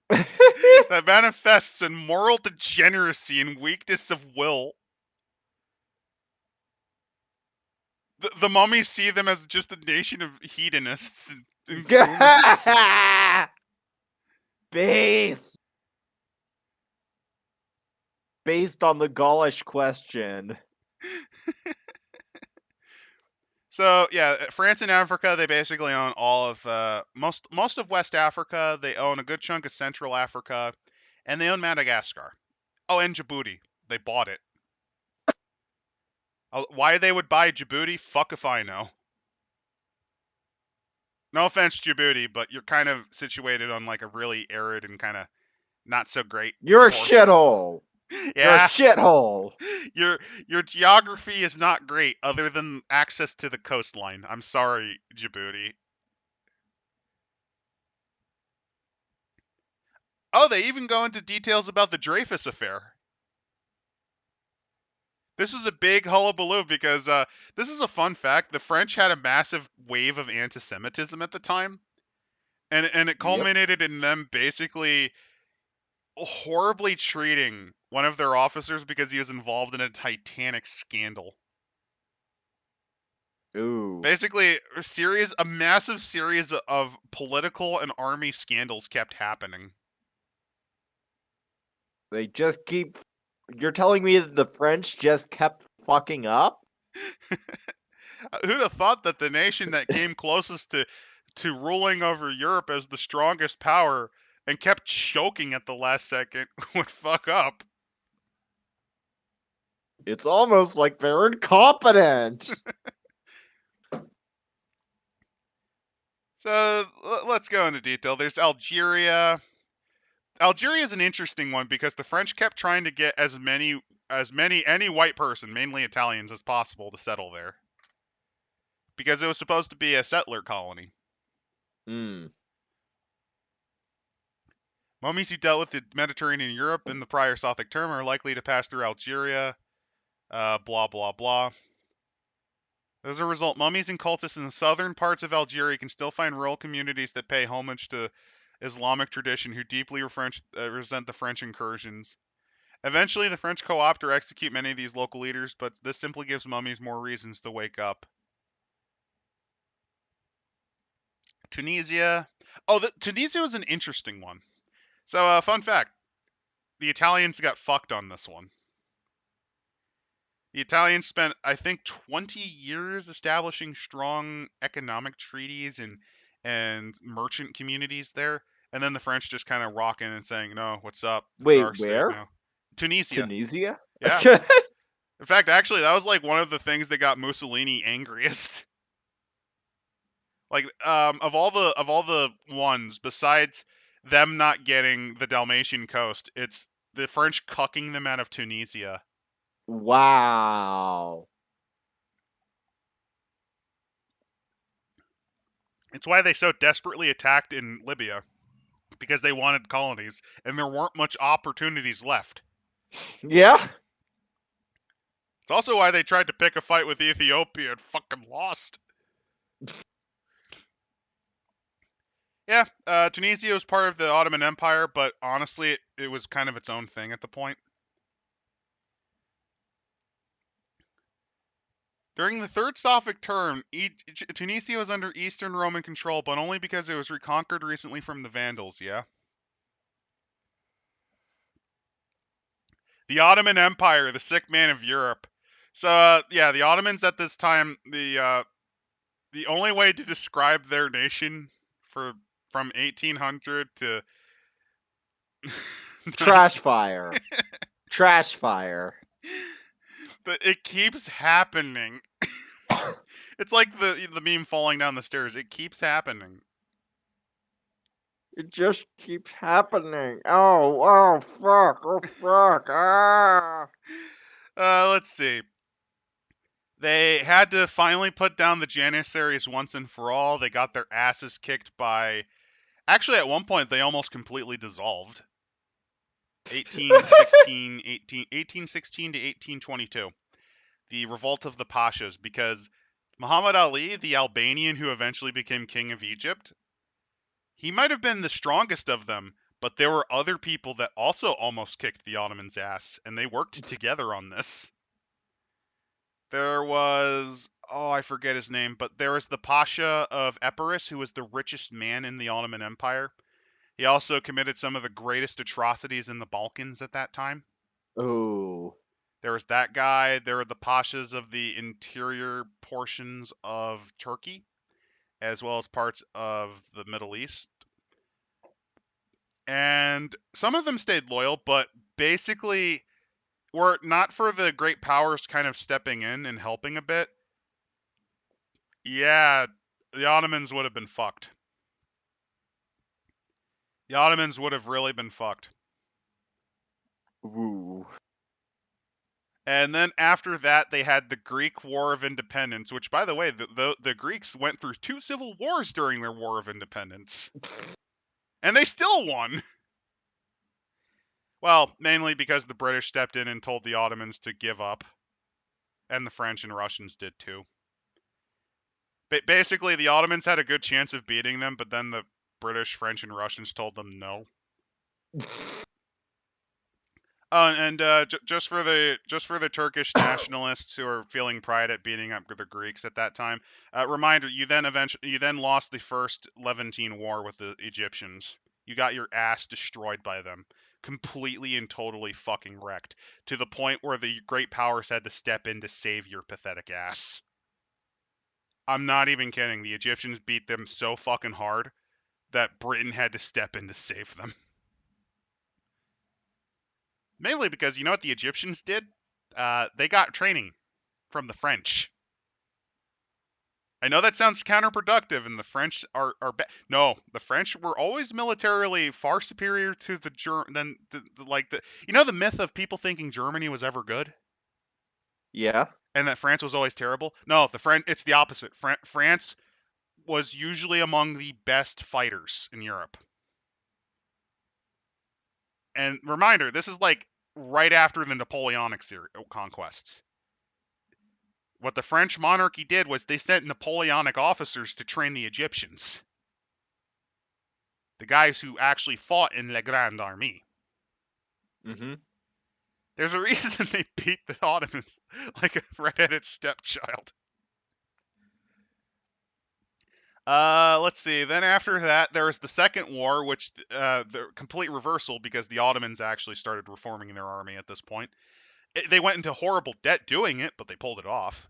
that manifests in moral degeneracy and weakness of will. The mummies see them as just a nation of hedonists and groomers. Base. Based on the Gaulish question. So yeah, France and Africa, they basically own all of most of West Africa. They own a good chunk of Central Africa, and they own Madagascar. Oh, and Djibouti. They bought it. Why they would buy Djibouti? Fuck if I know. No offense, Djibouti, but you're kind of situated on like a really arid and kind of not so great. You're a shithole. You're a Yeah, shithole. your geography is not great, other than access to the coastline. I'm sorry, Djibouti. Oh, they even go into details about the Dreyfus affair. This was a big hullabaloo because this is a fun fact. The French had a massive wave of anti-Semitism at the time, and it Yep. culminated in them basically horribly treating one of their officers because he was involved in a Titanic scandal. Ooh. Basically, a massive series of political and army scandals kept happening. They just keep. You're telling me that the French just kept fucking up? Who'd have thought that the nation that came closest to ruling over Europe as the strongest power and kept choking at the last second would fuck up? It's almost like they're incompetent. So let's go into detail. There's Algeria. Algeria is an interesting one because the French kept trying to get any white person, mainly Italians, as possible to settle there, because it was supposed to be a settler colony. Hmm. Mummies who dealt with the Mediterranean Europe in the prior Sothic term are likely to pass through Algeria. Blah blah blah. As a result, mummies and cultists in the southern parts of Algeria can still find rural communities that pay homage to Islamic tradition who deeply resent the French incursions. Eventually, the French co-opt or execute many of these local leaders, but this simply gives mummies more reasons to wake up. Tunisia. Oh, Tunisia was an interesting one. So, fun fact: the Italians got fucked on this one. The Italians spent, I think, 20 years establishing strong economic treaties and merchant communities there, and then the French just kind of walk in and saying, "No, what's up? It's Wait, our state where? now." Tunisia. Tunisia? Yeah. Okay. In fact, actually, that was like one of the things that got Mussolini angriest. Like, of all the ones, besides them not getting the Dalmatian coast, it's the French cucking them out of Tunisia. Wow. It's why they so desperately attacked in Libya, because they wanted colonies, and there weren't much opportunities left. Yeah. It's also why they tried to pick a fight with Ethiopia and fucking lost. Yeah, Tunisia was part of the Ottoman Empire, but honestly, it was kind of its own thing at the point. During the Third Safavid term, Tunisia was under Eastern Roman control, but only because it was reconquered recently from the Vandals, yeah? The Ottoman Empire, the sick man of Europe. So, yeah, the Ottomans at this time, the only way to describe their nation from 1800 to Trash fire. Trash fire. but it keeps happening. It's like the meme falling down the stairs. It keeps happening. It just keeps happening. Oh, fuck. Oh, fuck. Ah. Let's see. They had to finally put down the Janissaries once and for all. They got their asses kicked by. Actually, at one point, they almost completely dissolved. 1816 to 1822. The revolt of the Pashas, because Muhammad Ali, the Albanian who eventually became king of Egypt, he might have been the strongest of them, but there were other people that also almost kicked the Ottomans' ass, and they worked together on this. There was, oh, I forget his name, but there was the Pasha of Epirus, who was the richest man in the Ottoman Empire. He also committed some of the greatest atrocities in the Balkans at that time. Oh. There was that guy. There were the Pashas of the interior portions of Turkey, as well as parts of the Middle East. And some of them stayed loyal, but basically, were it not for the great powers kind of stepping in and helping a bit, yeah, the Ottomans would have been fucked. The Ottomans would have really been fucked. Ooh. And then after that, they had the Greek War of Independence, which, by the way, the Greeks went through 2 civil wars during their War of Independence. And they still won. Well, mainly because the British stepped in and told the Ottomans to give up. And the French and Russians did too. Basically, the Ottomans had a good chance of beating them, but then the British, French, and Russians told them no. Just for the Turkish nationalists who are feeling pride at beating up the Greeks at that time, reminder: you then lost the first Levantine War with the Egyptians. You got your ass destroyed by them, completely and totally fucking wrecked, to the point where the great powers had to step in to save your pathetic ass. I'm not even kidding. The Egyptians beat them so fucking hard that Britain had to step in to save them. Mainly because you know what the Egyptians did? They got training from the French. I know that sounds counterproductive, and the French are no, the French were always militarily far superior to the than the myth of people thinking Germany was ever good Yeah. and that France was always terrible. No, it's the opposite. France was usually among the best fighters in Europe. And reminder, this is like right after the Napoleonic conquests. What the French monarchy did was they sent Napoleonic officers to train the Egyptians. the guys who actually fought in La Grande Armée. Mm-hmm. There's a reason they beat the Ottomans like a redheaded stepchild. Let's see. Then after that, there was the Second War, which the complete reversal because the Ottomans actually started reforming their army at this point. They went into horrible debt doing it, but they pulled it off.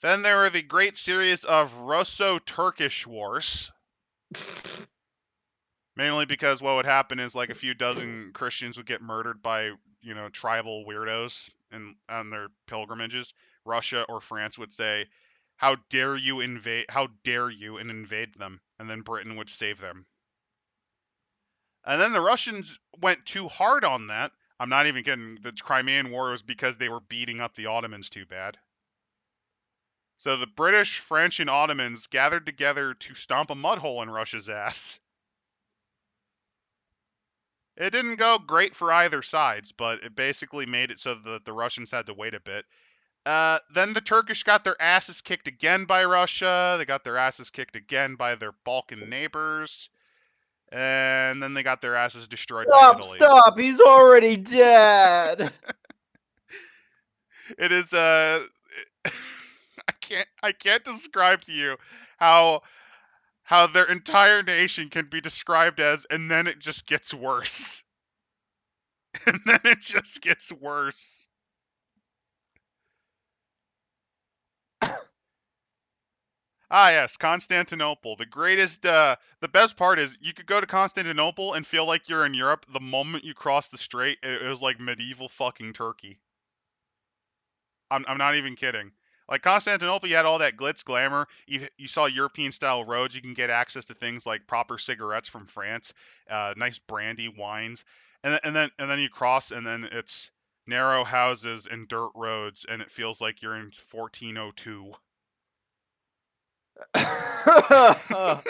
Then there were the great series of Russo-Turkish wars. Mainly because what would happen is like a few dozen Christians would get murdered by, tribal weirdos on their pilgrimages. Russia or France would say, "How dare you invade? How dare you?" and invade them, and then Britain would save them. And then the Russians went too hard on that. I'm not even kidding. The Crimean War was because they were beating up the Ottomans too bad. So the British, French, and Ottomans gathered together to stomp a mud hole in Russia's ass. It didn't go great for either sides, but it basically made it so that the Russians had to wait a bit. Then the Turkish got their asses kicked again by Russia. They got their asses kicked again by their Balkan neighbors. And then they got their asses destroyed by Italy. Stop! He's already dead! It is, I can't describe to you how their entire nation can be described as, and then it just gets worse. And then it just gets worse. Ah, yes, Constantinople. The greatest, the best part is you could go to Constantinople and feel like you're in Europe the moment you cross the strait. It was like medieval fucking Turkey. I'm not even kidding. Like Constantinople, you had all that glitz glamour. You saw European style roads. You can get access to things like proper cigarettes from France, nice brandy wines, and then you cross, and then it's narrow houses and dirt roads, and it feels like you're in 1402. I'm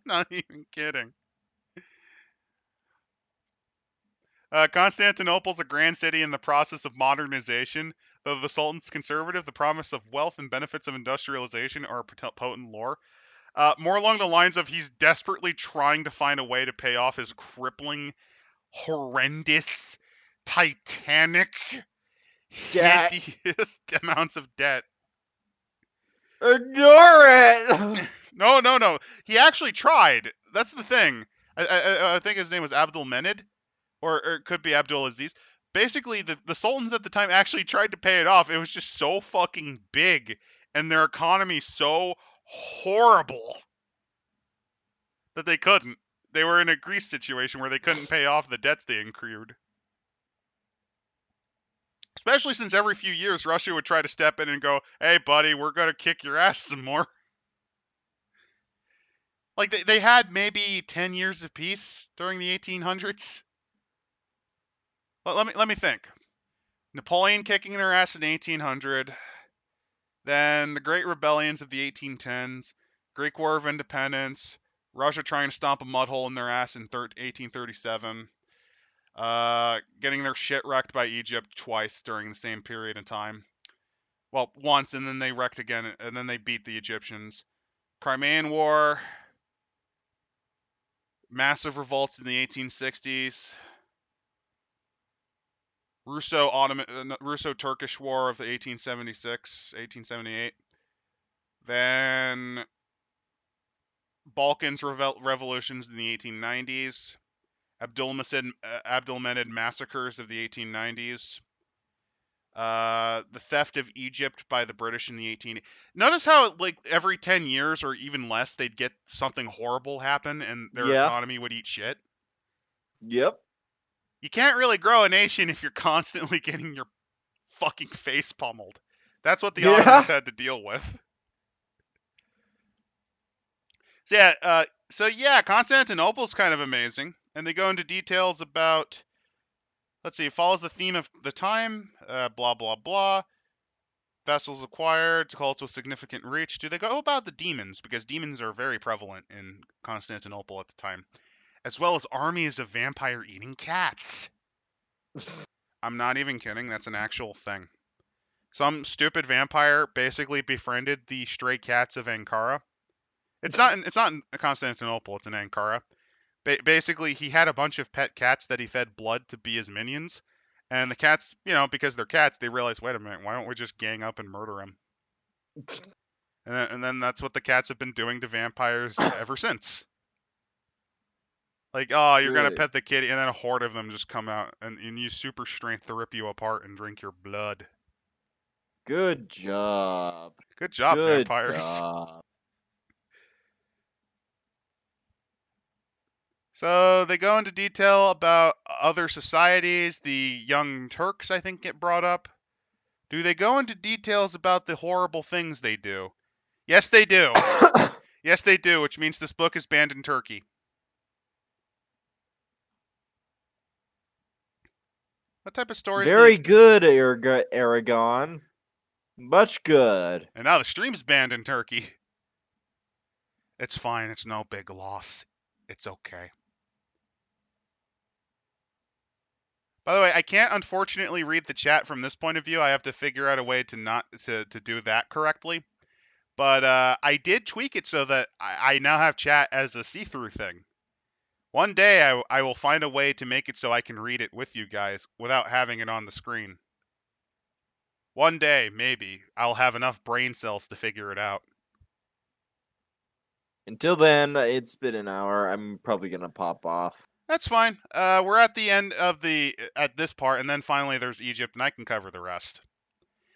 not even kidding. Constantinople's a grand city in the process of modernization. Though the Sultan's conservative, the promise of wealth and benefits of industrialization are a potent lure. More along the lines of he's desperately trying to find a way to pay off his crippling, horrendous, titanic, Debt. hideous amounts of debt. Ignore it! No. He actually tried. That's the thing. I think his name was Abdul Menid, or it could be Abdul Aziz. Basically, the sultans at the time actually tried to pay it off. It was just so fucking big, and their economy so horrible that they couldn't. They were in a Greece situation where they couldn't pay off the debts they accrued. Especially since every few years Russia would try to step in and go, "Hey, buddy, we're gonna kick your ass some more." Like they had maybe 10 years of peace during the 1800s. Let me think. Napoleon kicking their ass in 1800, then the Great Rebellions of the 1810s, Greek War of Independence, Russia trying to stomp a mud hole in their ass in 1837, getting their shit wrecked by Egypt twice during the same period of time. Well, once, and then they wrecked again, and then they beat the Egyptians. Crimean War, massive revolts in the 1860s, Russo-Turkish War of the 1876, 1878. Then Balkans revolutions in the 1890s. Abdulmenid massacres of the 1890s. The theft of Egypt by the British in the 18. Notice how like every 10 years or even less they'd get something horrible happen and their Yeah. economy would eat shit. Yep. You can't really grow a nation if you're constantly getting your fucking face pummeled. That's what the Ottomans had to deal with. So Constantinople's kind of amazing, and they go into details about. Let's see, it follows the theme of the time. Blah blah blah. Vessels acquired to call to a significant reach. Do they go about the demons? Because demons are very prevalent in Constantinople at the time, as well as armies of vampire-eating cats. I'm not even kidding. That's an actual thing. Some stupid vampire basically befriended the stray cats of Ankara It's not in Constantinople. It's in Ankara. Basically, he had a bunch of pet cats that he fed blood to be his minions, and the cats, because they're cats, they realize, wait a minute, why don't we just gang up and murder him? And then that's what the cats have been doing to vampires ever since. Like, oh, you're gonna Good. pet the kitty, and then a horde of them just come out and use super strength to rip you apart and drink your blood. Good job. Good job, Good vampires. job. So they go into detail about other societies. The Young Turks, I think, get brought up. Do they go into details about the horrible things they do? Yes, they do. Yes, they do, which means this book is banned in Turkey. What type of stories do they... Very good, Aragon. Much good. And now the stream's banned in Turkey. It's fine. It's no big loss. It's okay. By the way, I can't unfortunately read the chat from this point of view. I have to figure out a way to not to do that correctly. But I did tweak it so that I now have chat as a see-through thing. One day I will find a way to make it so I can read it with you guys without having it on the screen. One day, maybe, I'll have enough brain cells to figure it out. Until then, it's been an hour. I'm probably gonna pop off. That's fine. We're at the end of at this part, and then finally there's Egypt, and I can cover the rest.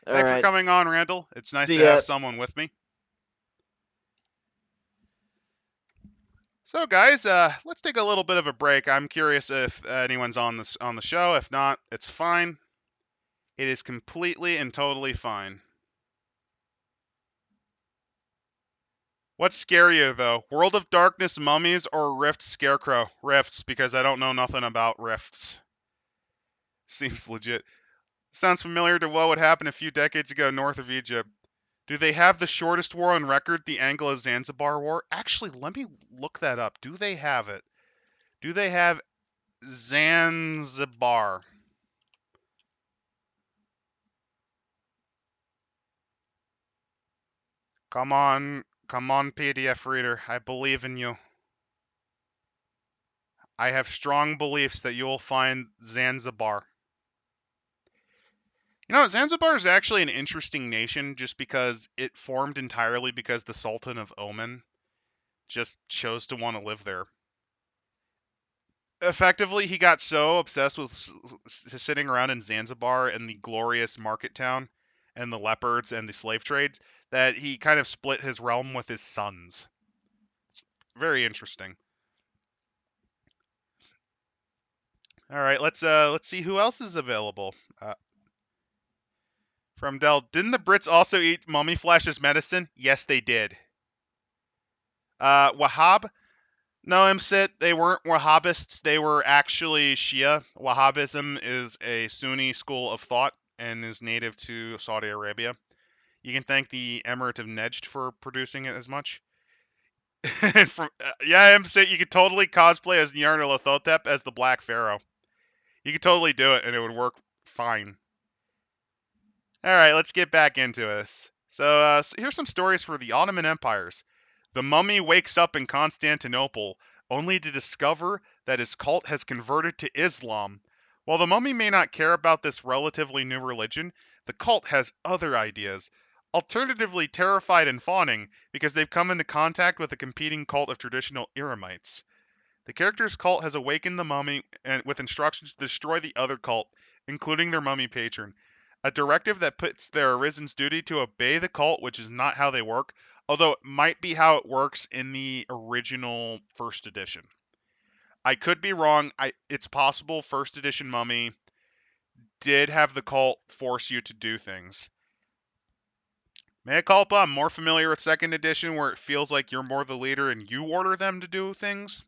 All Thanks for right. coming on, Randall. It's nice See to have ya. someone with me. So, guys, let's take a little bit of a break. I'm curious if anyone's on the show. If not, it's fine. It is completely and totally fine. What's scarier, though? World of Darkness mummies or Rift Scarecrow? Rifts, because I don't know nothing about rifts. Seems legit. Sounds familiar to what would happen a few decades ago north of Egypt. Do they have the shortest war on record, the Anglo-Zanzibar War? Actually, let me look that up. Do they have it? Do they have Zanzibar? Come on, PDF reader. I believe in you. I have strong beliefs that you will find Zanzibar. Zanzibar is actually an interesting nation just because it formed entirely because the Sultan of Oman just chose to want to live there. Effectively, he got so obsessed with sitting around in Zanzibar and the glorious market town and the leopards and the slave trades that he kind of split his realm with his sons. It's very interesting. All right, let's see who else is available. From Dell, didn't the Brits also eat mummy flesh as medicine? Yes, they did. Wahhab? No, Imsit, they weren't Wahhabists. They were actually Shia. Wahhabism is a Sunni school of thought and is native to Saudi Arabia. You can thank the Emirate of Nejd for producing it as much. Yeah, Imsit, you could totally cosplay as Nyarlathotep as the Black Pharaoh. You could totally do it, and it would work fine. All right, let's get back into this. So here's some stories for the Ottoman Empires. The mummy wakes up in Constantinople, only to discover that his cult has converted to Islam. While the mummy may not care about this relatively new religion, the cult has other ideas. Alternatively terrified and fawning, because they've come into contact with a competing cult of traditional Eremites. The character's cult has awakened the mummy and with instructions to destroy the other cult, including their mummy patron. A directive that puts their arisen's duty to obey the cult, which is not how they work, although it might be how it works in the original first edition. I could be wrong. It's possible first edition Mummy did have the cult force you to do things. Mea culpa, I'm more familiar with second edition where it feels like you're more the leader and you order them to do things.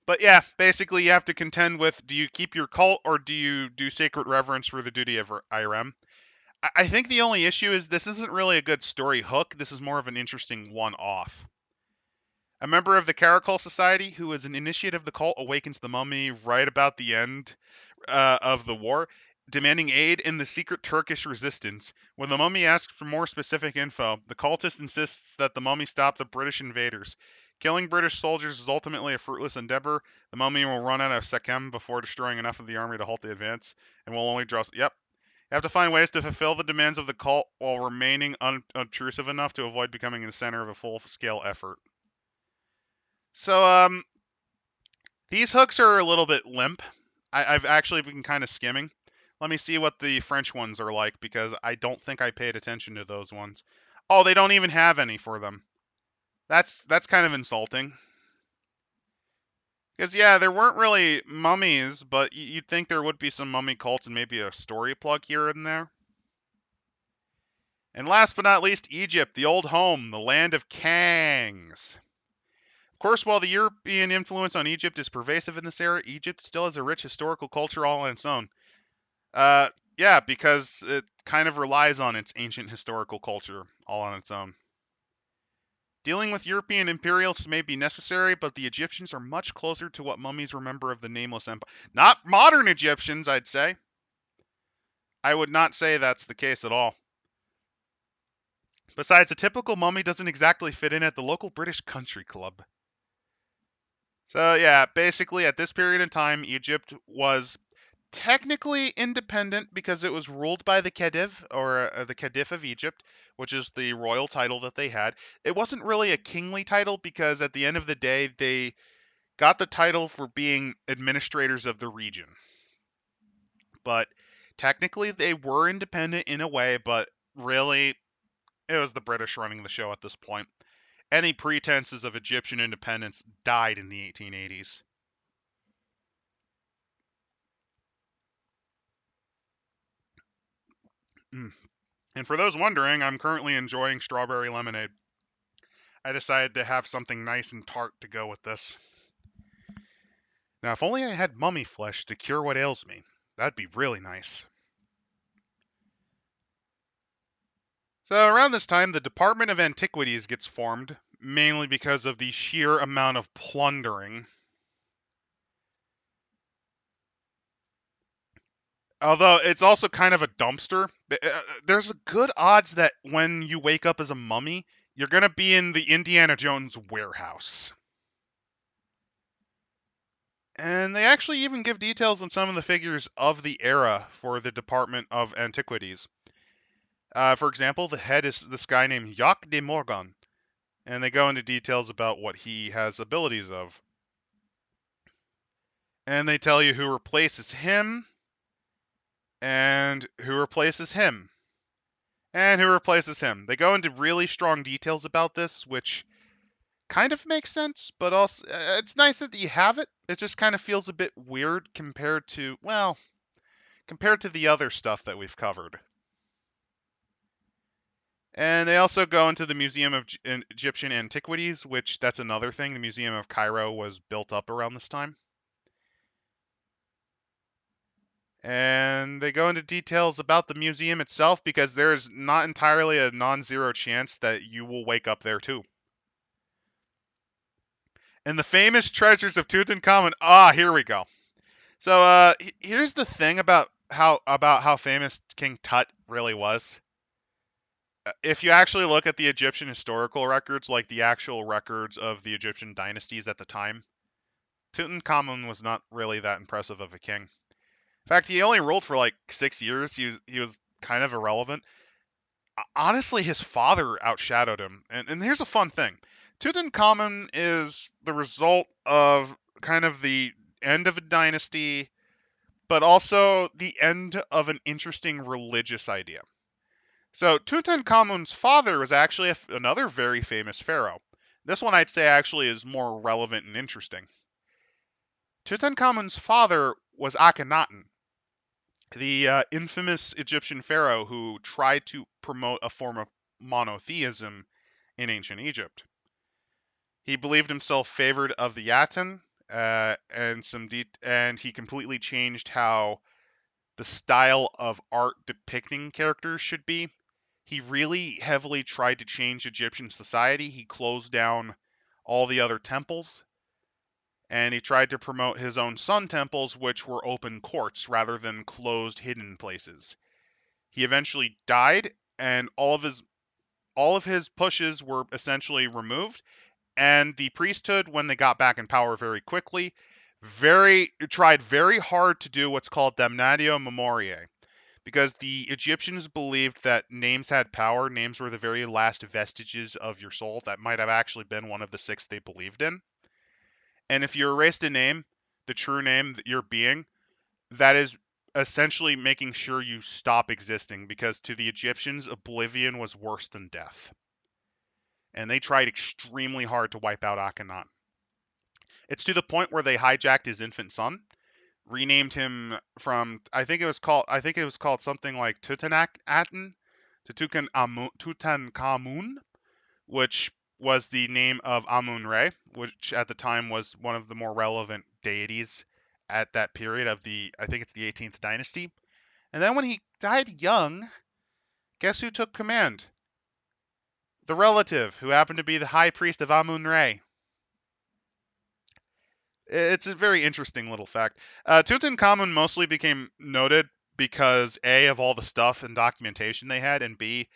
But yeah, basically you have to contend with, do you keep your cult or do you do sacred reverence for the duty of Irem? I think the only issue is this isn't really a good story hook. This is more of an interesting one-off. A member of the Caracal Society, who is an initiate of the cult, awakens the mummy right about the end of the war. demanding aid in the secret Turkish resistance. When the mummy asks for more specific info, the cultist insists that the mummy stop the British invaders. Killing British soldiers is ultimately a fruitless endeavor. The mummy will run out of Scum before destroying enough of the army to halt the advance, and will only draw. Yep. You have to find ways to fulfill the demands of the cult while remaining unobtrusive enough to avoid becoming the center of a full-scale effort. So, these hooks are a little bit limp. I've actually been kind of skimming. Let me see what the French ones are like, because I don't think I paid attention to those ones. Oh, they don't even have any for them. That's kind of insulting. Because, yeah, there weren't really mummies, but you'd think there would be some mummy cults and maybe a story plug here and there. And last but not least, Egypt, the old home, the land of kangs. Of course, while the European influence on Egypt is pervasive in this era, Egypt still has a rich historical culture all on its own. Yeah, because it kind of relies on its ancient historical culture all on its own. Dealing with European imperialists may be necessary, but the Egyptians are much closer to what mummies remember of the nameless empire. Not modern Egyptians, I'd say. I would not say that's the case at all. Besides, a typical mummy doesn't exactly fit in at the local British country club. So yeah, basically at this period in time, Egypt was technically independent because it was ruled by the Khedive, or the Khedive of Egypt, which is the royal title that they had. It wasn't really a kingly title because at the end of the day, they got the title for being administrators of the region. But technically, they were independent in a way, but really, it was the British running the show at this point. Any pretenses of Egyptian independence died in the 1880s. And for those wondering, I'm currently enjoying strawberry lemonade. I decided to have something nice and tart to go with this. Now, if only I had mummy flesh to cure what ails me. That'd be really nice. So, around this time, the Department of Antiquities gets formed, mainly because of the sheer amount of plundering. Although it's also kind of a dumpster. There's a good odds that when you wake up as a mummy, you're going to be in the Indiana Jones warehouse. And they actually even give details on some of the figures of the era for the Department of Antiquities. For example, the head is this guy named Jacques de Morgan, and they go into details about what he has abilities of. And they tell you who replaces him, and who replaces him, and who replaces him. They go into really strong details about this, which kind of makes sense, but also it's nice that you have it. It just kind of feels a bit weird compared to, well, compared to the other stuff that we've covered. And they also go into the Museum of Egyptian Antiquities, which that's another thing. The Museum of Cairo was built up around this time. And they go into details about the museum itself because there's not entirely a non-zero chance that you will wake up there too. And the famous treasures of Tutankhamun. Here we go. So here's the thing about how famous King Tut really was. If you actually look at the Egyptian historical records, like the actual records of the Egyptian dynasties at the time, Tutankhamun was not really that impressive of a king. In fact, he only ruled for like 6 years. He was kind of irrelevant. Honestly, his father outshadowed him. And here's a fun thing. Tutankhamun is the result of kind of the end of a dynasty, but also the end of an interesting religious idea. So Tutankhamun's father was actually another very famous pharaoh. This one I'd say actually is more relevant and interesting. Tutankhamun's father was Akhenaten, the infamous Egyptian pharaoh who tried to promote a form of monotheism in ancient Egypt. He believed himself favored of the Aten, and he completely changed how the style of art depicting characters should be. He really heavily tried to change Egyptian society. He closed down all the other temples, and he tried to promote his own sun temples, which were open courts rather than closed, hidden places. He eventually died, and all of his pushes were essentially removed, and the priesthood, when they got back in power very quickly, tried very hard to do what's called damnatio memoriae, because the Egyptians believed that names had power. Names were the very last vestiges of your soul. That might have actually been one of the six they believed in. And if you erased a name, the true name that you're being, that is essentially making sure you stop existing, because to the Egyptians, oblivion was worse than death. And they tried extremely hard to wipe out Akhenaten. It's to the point where they hijacked his infant son, renamed him from I think it was called something like Tutankhaten to Tutankhamun, which was the name of Amun-Re, which at the time was one of the more relevant deities at that period of I think it's the 18th dynasty. And then when he died young, guess who took command? The relative, who happened to be the high priest of Amun-Re. It's a very interesting little fact. Tutankhamun mostly became noted because A, of all the stuff and documentation they had, and B,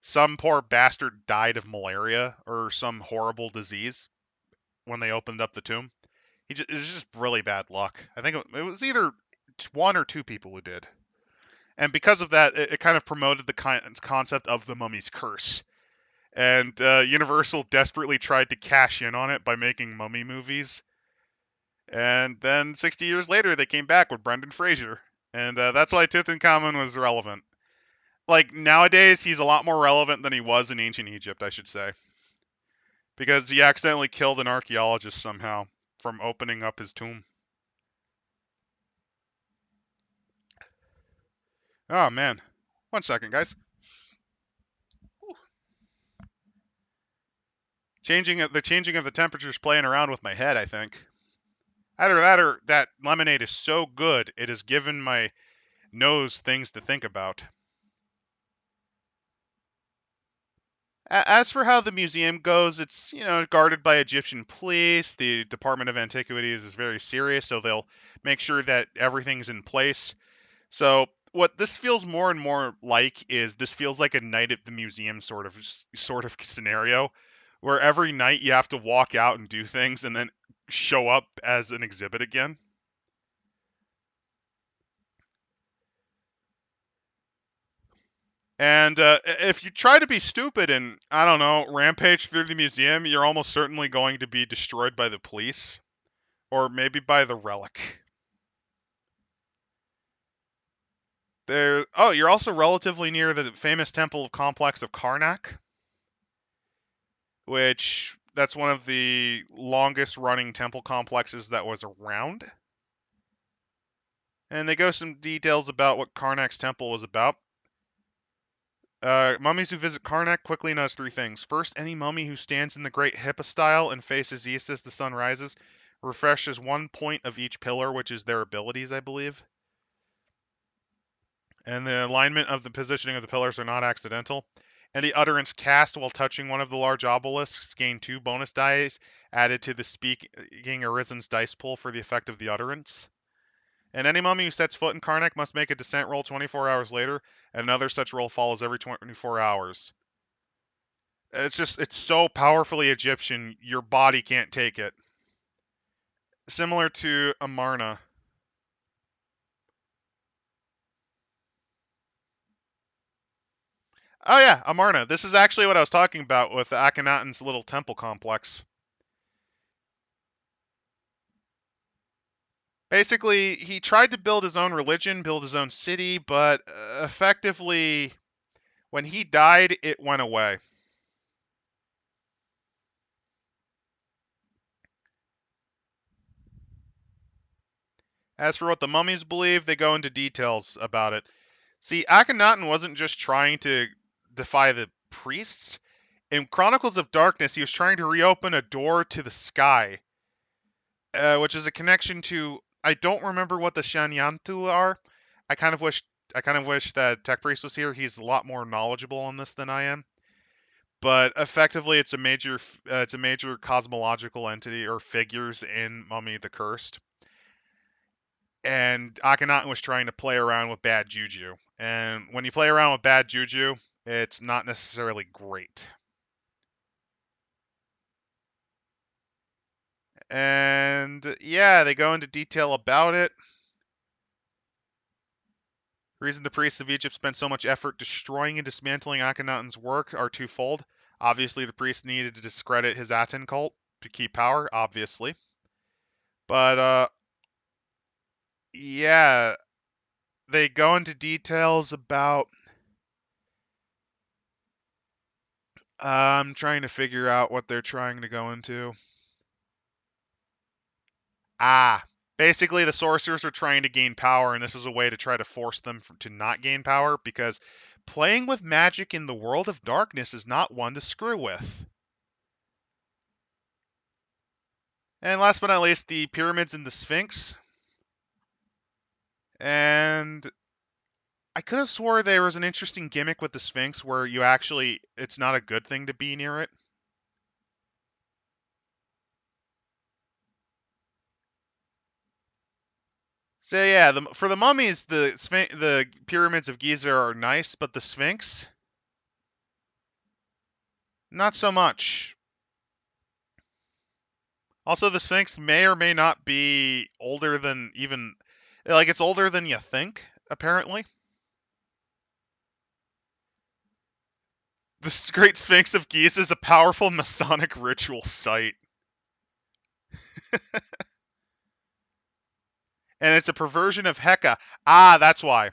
some poor bastard died of malaria or some horrible disease when they opened up the tomb. It was just really bad luck. I think it was either one or two people who did. And because of that, it kind of promoted the concept of the mummy's curse. And Universal desperately tried to cash in on it by making mummy movies. And then 60 years later, they came back with Brendan Frasier. And that's why Tutankhamun was relevant. Like, nowadays, he's a lot more relevant than he was in ancient Egypt, I should say. Because he accidentally killed an archaeologist somehow from opening up his tomb. Oh, man. One second, guys. The changing of the temperature's playing around with my head, I think. Either that or that lemonade is so good, it has given my nose things to think about. As for how the museum goes, it's, guarded by Egyptian police. The Department of Antiquities is very serious, so they'll make sure that everything's in place. So what this feels more and more like is this feels like a night at the museum sort of scenario, where every night you have to walk out and do things and then show up as an exhibit again. And if you try to be stupid and, I don't know, rampage through the museum, you're almost certainly going to be destroyed by the police. Or maybe by the relic. You're also relatively near the famous temple complex of Karnak, which that's one of the longest running temple complexes that was around. And they go some details about what Karnak's temple was about. Mummies who visit Karnak quickly notice three things. First, any mummy who stands in the great hypostyle and faces east as the sun rises refreshes 1 point of each pillar, which is their abilities, I believe. And the alignment of the positioning of the pillars are not accidental. Any utterance cast while touching one of the large obelisks gain 2 bonus dice added to the Speaking Arisen's dice pool for the effect of the utterance. And any mummy who sets foot in Karnak must make a descent roll 24 hours later, and another such roll follows every 24 hours. It's so powerfully Egyptian, your body can't take it. Similar to Amarna. Oh yeah, Amarna. This is actually what I was talking about with Akhenaten's little temple complex. Basically, he tried to build his own religion, build his own city, but effectively, when he died, it went away. As for what the mummies believe, they go into details about it. See, Akhenaten wasn't just trying to defy the priests. In Chronicles of Darkness, he was trying to reopen a door to the sky, which is a connection to. I don't remember what the Shanyantu are. I kind of wish that Tech Priest was here. He's a lot more knowledgeable on this than I am. but effectively it's a major cosmological entity or figures in Mummy the Cursed. And Akhenaten was trying to play around with bad juju. And when you play around with bad juju, it's not necessarily great. And yeah, they go into detail about it. The reason the priests of Egypt spent so much effort destroying and dismantling Akhenaten's work are twofold. Obviously, the priests needed to discredit his Aten cult to keep power, obviously. But yeah, they go into details about. I'm trying to figure out what they're trying to go into. Basically, the sorcerers are trying to gain power, and this is a way to try to force them to not gain power, because playing with magic in the world of darkness is not one to screw with. And last but not least, the pyramids and the Sphinx. And I could have swore there was an interesting gimmick with the Sphinx where it's not a good thing to be near it. So yeah, for the mummies, the pyramids of Giza are nice, but the Sphinx, not so much. Also, the Sphinx may or may not be older than even, like, it's older than you think, apparently. The Great Sphinx of Giza is a powerful Masonic ritual site. And it's a perversion of Heka. That's why.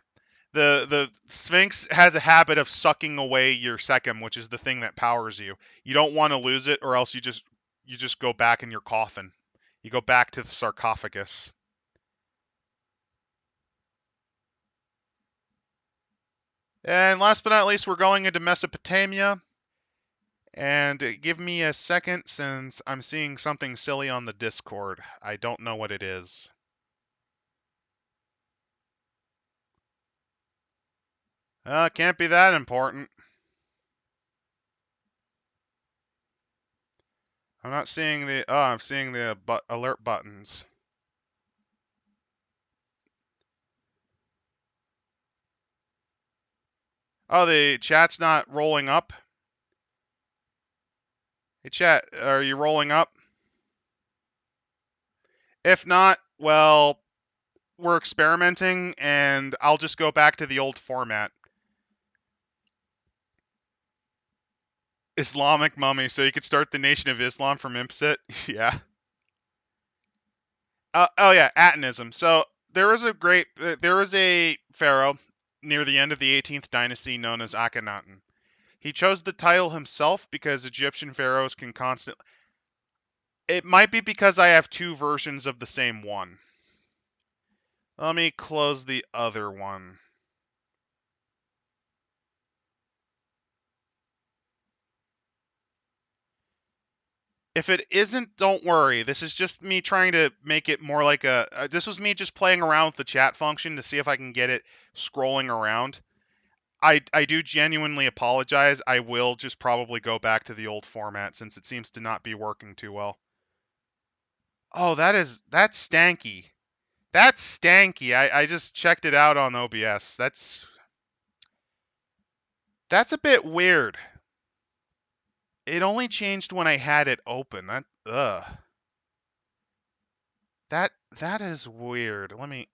The Sphinx has a habit of sucking away your Sechem, which is the thing that powers you. You don't want to lose it, or else you just go back in your coffin. You go back to the sarcophagus. And last but not least, we're going into Mesopotamia. And give me a second, since I'm seeing something silly on the Discord. I don't know what it is. Can't be that important. I'm not seeing the. Oh, I'm seeing the alert buttons. Oh, the chat's not rolling up. Hey, chat, are you rolling up? If not, well, we're experimenting, and I'll just go back to the old format. Islamic mummy, so you could start the Nation of Islam from Impsit. Yeah. Oh yeah, Atanism. So there was a pharaoh near the end of the 18th dynasty known as Akhenaten. He chose the title himself because Egyptian pharaohs can constantly. It might be because I have two versions of the same one. Let me close the other one. If it isn't, don't worry. This is just me trying to make it more like this was me just playing around with the chat function to see if I can get it scrolling around. I do genuinely apologize. I will just probably go back to the old format since it seems to not be working too well. Oh, that's stanky. That's stanky. I just checked it out on OBS. That's a bit weird. It only changed when I had it open. That is weird. Let me.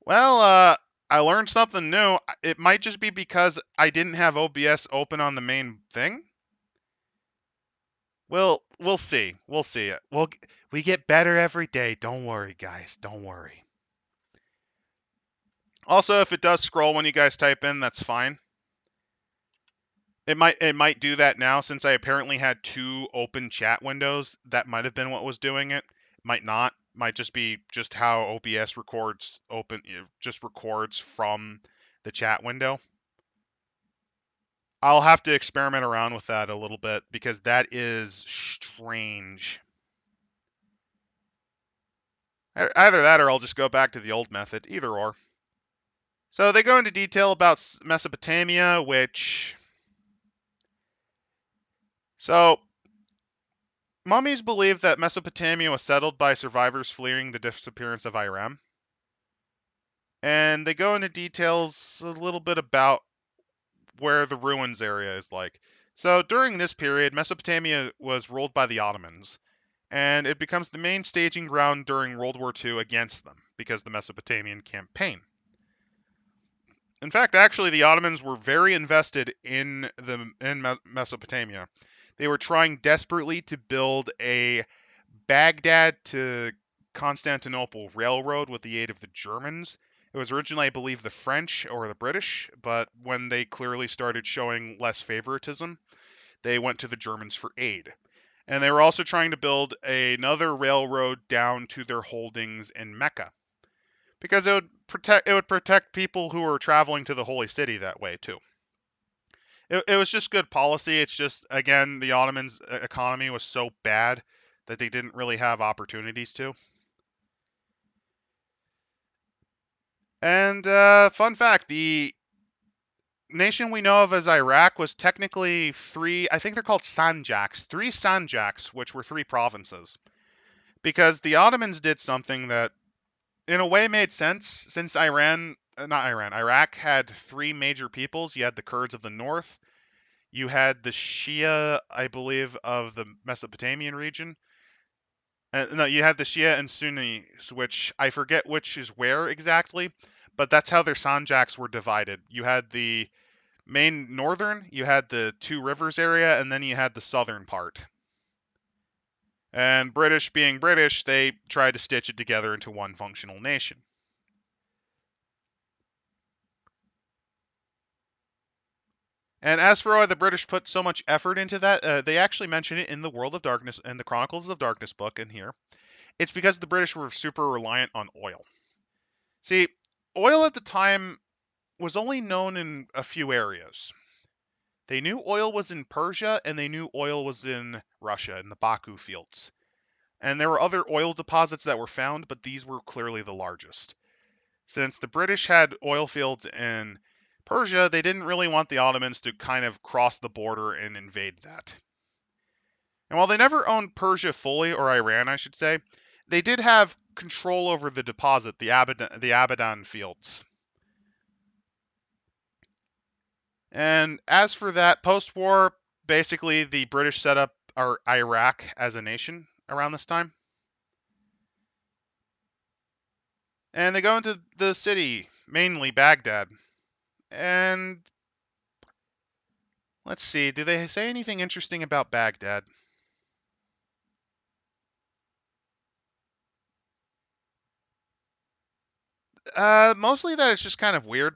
Well, I learned something new. It might just be because I didn't have OBS open on the main thing. We'll see. We'll see it. We get better every day. Don't worry, guys. Don't worry. Also, if it does scroll when you guys type in, that's fine. It might do that now since I apparently had two open chat windows. That might have been what was doing it. Might not. Might just be just how OBS just records from the chat window. I'll have to experiment around with that a little bit because that is strange. Either that or I'll just go back to the old method. Either or. So they go into detail about Mesopotamia, which... So, mummies believe that Mesopotamia was settled by survivors fleeing the disappearance of Iram. And they go into details a little bit about where the ruins area is like. So during this period, Mesopotamia was ruled by the Ottomans, and it becomes the main staging ground during World War II against them because the Mesopotamian campaign. In fact, actually, the Ottomans were very invested in Mesopotamia. They were trying desperately to build a Baghdad to Constantinople railroad with the aid of the Germans. It was originally, I believe, the French or the British, but when they clearly started showing less favoritism, they went to the Germans for aid. And they were also trying to build another railroad down to their holdings in Mecca, because it would protect people who were traveling to the holy city that way too. It was just good policy. It's just, again, the Ottomans' economy was so bad that they didn't really have opportunities to. And fun fact, the nation we know of as Iraq was technically three, I think they're called sanjaks, three sanjaks, which were three provinces. Because the Ottomans did something that, in a way, made sense, since Iraq had three major peoples. You had the Kurds of the north, you had the Shia, I believe, of the Mesopotamian region. No, you had the Shia and Sunnis, which I forget which is where exactly, but that's how their sanjaks were divided. You had the main northern, you had the two rivers area, and then you had the southern part. And British being British, they tried to stitch it together into one functional nation. And as for why the British put so much effort into that, they actually mention it in the World of Darkness and the Chronicles of Darkness book in here. It's because the British were super reliant on oil. See, oil at the time was only known in a few areas. They knew oil was in Persia, and they knew oil was in Russia, in the Baku fields. And there were other oil deposits that were found, but these were clearly the largest. Since the British had oil fields in Persia, they didn't really want the Ottomans to kind of cross the border and invade that. And while they never owned Persia fully, or Iran, I should say, they did have control over the deposit, the Abadan fields. And as for that, post-war, basically the British set up Iraq as a nation around this time. And they go into the city, mainly Baghdad. And let's see, do they say anything interesting about Baghdad? Mostly that it's just kind of weird.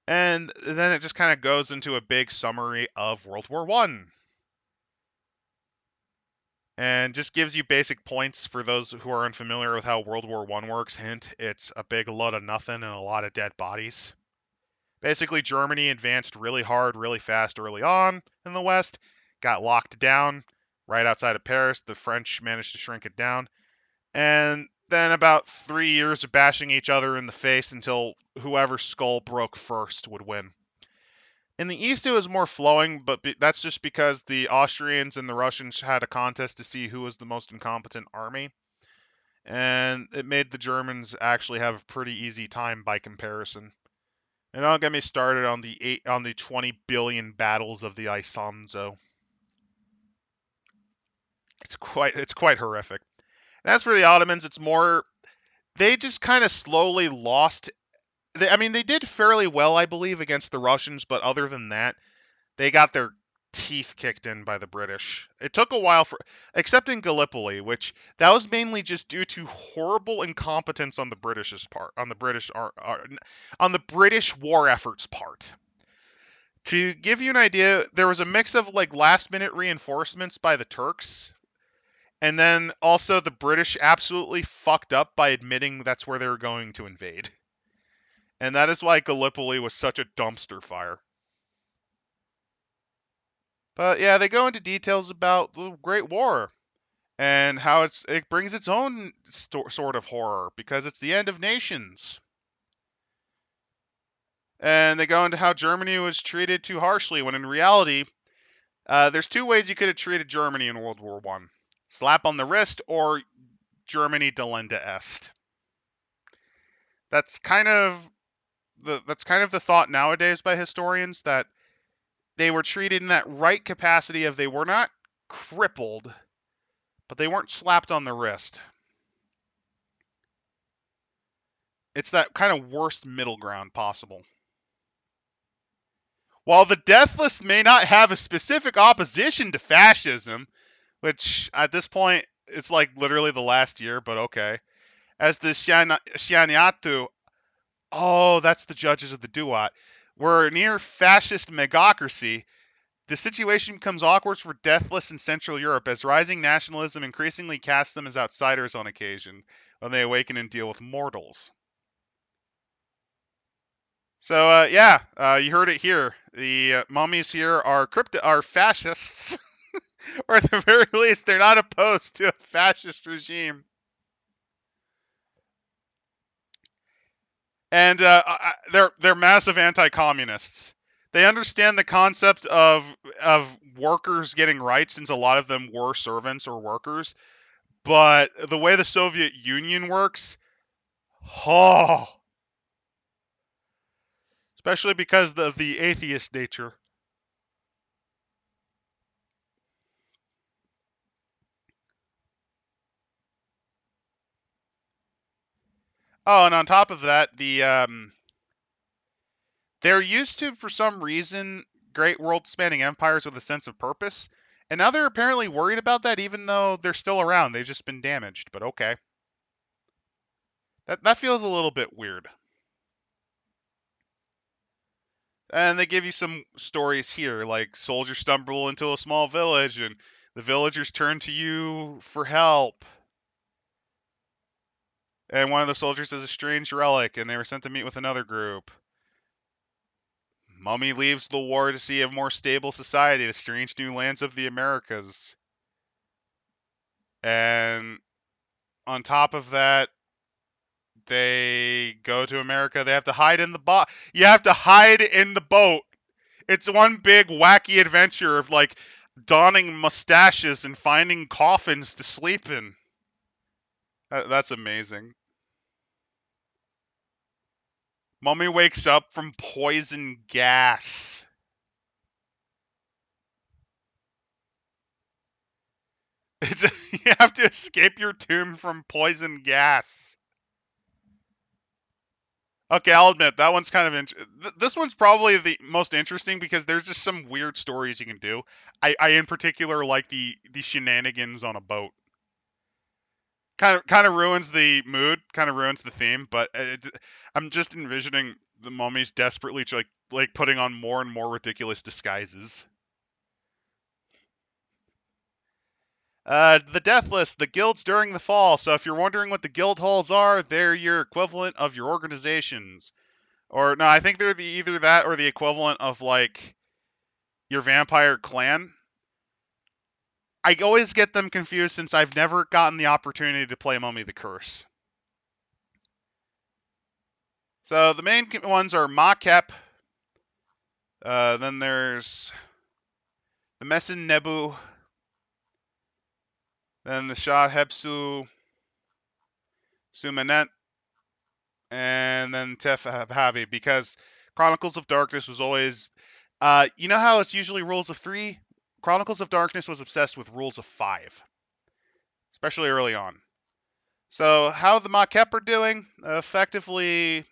And then it just kind of goes into a big summary of World War One, and just gives you basic points for those who are unfamiliar with how World War One works. Hint: it's a big load of nothing and a lot of dead bodies. Basically, Germany advanced really hard, really fast early on in the West, got locked down right outside of Paris. The French managed to shrink it down, and then about 3 years of bashing each other in the face until whoever's skull broke first would win. In the East, it was more flowing, but that's just because the Austrians and the Russians had a contest to see who was the most incompetent army, and it made the Germans actually have a pretty easy time by comparison. And don't get me started on the 20 billion battles of the Isonzo. It's quite horrific. And as for the Ottomans, it's more, they just kind of slowly lost. They did fairly well, I believe, against the Russians, but other than that, they got their teeth kicked in by the British. It took a while except in Gallipoli, which that was mainly just due to horrible incompetence on the British's part, on the British war efforts part. To give you an idea, there was a mix of like last minute reinforcements by the Turks, and then also the British absolutely fucked up by admitting that's where they were going to invade. And that is why Gallipoli was such a dumpster fire. But yeah, they go into details about the Great War. and how it brings its own sort of horror because it's the end of nations. And they go into how Germany was treated too harshly, when in reality, there's two ways you could have treated Germany in World War One: slap on the wrist or Germany delenda est. That's kind of the thought nowadays by historians, that they were treated in that right capacity of they were not crippled, but they weren't slapped on the wrist. It's that kind of worst middle ground possible. While the deathless may not have a specific opposition to fascism, which at this point it's like literally the last year, but okay. As the Shianyatu, oh, that's the judges of the Duat, were near fascist megocracy, the situation becomes awkward for deathless in Central Europe as rising nationalism increasingly casts them as outsiders on occasion when they awaken and deal with mortals. So you heard it here. The mummies here are fascists, or at the very least, they're not opposed to a fascist regime. And they're massive anti-communists. They understand the concept of workers getting rights, since a lot of them were servants or workers. But the way the Soviet Union works, oh, especially because of the atheist nature. Oh, and on top of that, they're used to, for some reason, great world-spanning empires with a sense of purpose, and now they're apparently worried about that, even though they're still around. They've just been damaged. But okay, that feels a little bit weird. And they give you some stories here, like soldiers stumble into a small village, and the villagers turn to you for help. And one of the soldiers has a strange relic, and they were sent to meet with another group. Mummy leaves the war to see a more stable society, the strange new lands of the Americas. And on top of that, they go to America. They have to hide in the boat. You have to hide in the boat. It's one big wacky adventure of like donning mustaches and finding coffins to sleep in. That's amazing. Mummy wakes up from poison gas. You have to escape your tomb from poison gas. Okay, I'll admit that one's kind of this one's probably the most interesting because there's just some weird stories you can do. I in particular like the shenanigans on a boat. Kind of ruins the mood, kind of ruins the theme, but I'm just envisioning the mummies desperately like putting on more and more ridiculous disguises. The deathless, the guilds during the fall. So if you're wondering what the guild halls are, they're your equivalent of your organizations. Or no, I think they're either that or the equivalent of like your vampire clan. I always get them confused since I've never gotten the opportunity to play Mummy the Curse. So the main ones are Makep. Then there's the Mesin Nebu. Then the Shah Hebsu Sumanet. And then Tef Havi, because Chronicles of Darkness was always, you know how it's usually rules of 3? Chronicles of Darkness was obsessed with rules of 5, especially early on. So how the Makep are doing? Effectively,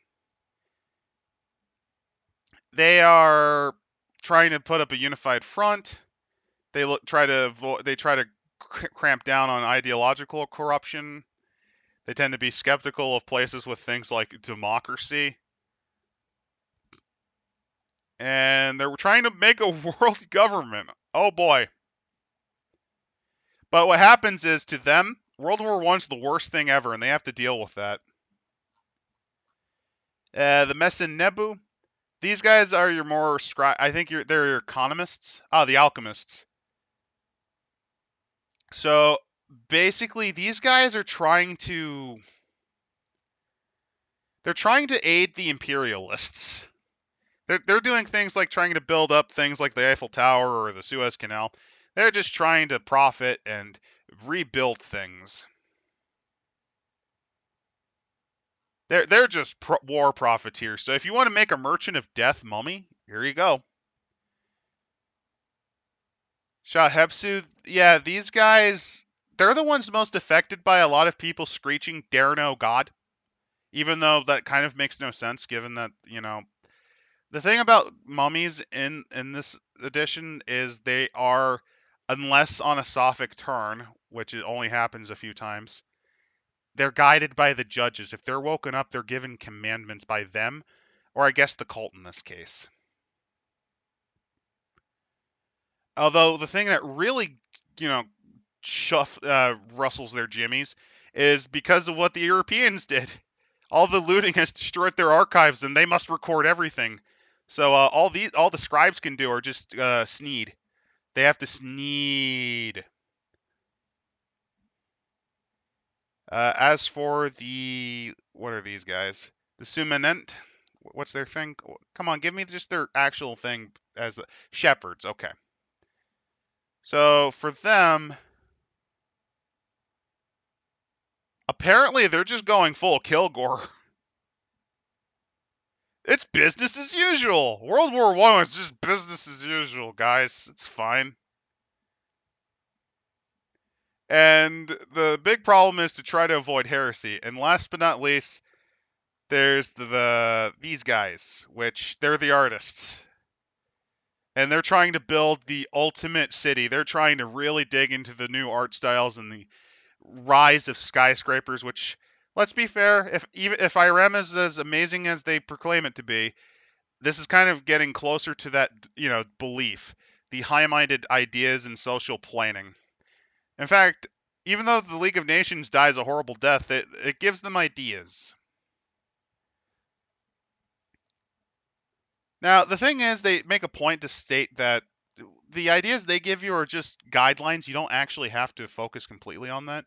they are trying to put up a unified front. They try to cramp down on ideological corruption. They tend to be skeptical of places with things like democracy. And they're trying to make a world government. Oh boy. But what happens is, to them, World War One's the worst thing ever, and they have to deal with that. The Mesin Nebu, these guys are your more I think they're your economists. The alchemists. So basically these guys are trying to aid the imperialists. They're doing things like trying to build up things like the Eiffel Tower or the Suez Canal. They're just trying to profit and rebuild things. They're just war profiteers. So if you want to make a merchant of death mummy, here you go. Shahepsu, yeah, these guys, they're the ones most affected by a lot of people screeching, "Dare no God," even though that kind of makes no sense given that, the thing about mummies in this edition is they are, unless on a Sophic turn, which it only happens a few times, they're guided by the judges. If they're woken up, they're given commandments by them, or I guess the cult in this case. Although the thing that really, you know, rustles their jimmies is because of what the Europeans did. All the looting has destroyed their archives, and they must record everything. So all the scribes can do are just sneed. They have to sneed. As for what are these guys? The Sumanent. What's their thing? Come on, give me just their actual thing as shepherds. Okay. So for them, apparently they're just going full Kilgore. It's business as usual. World War I was just business as usual, guys. It's fine. And the big problem is to try to avoid heresy. And last but not least, there's these guys, which they're the artists. And they're trying to build the ultimate city. They're trying to really dig into the new art styles and the rise of skyscrapers, which, let's be fair, if IRM is as amazing as they proclaim it to be, this is kind of getting closer to that, belief, the high-minded ideas and social planning. In fact, even though the League of Nations dies a horrible death, it gives them ideas. Now, the thing is, they make a point to state that the ideas they give you are just guidelines. You don't actually have to focus completely on that.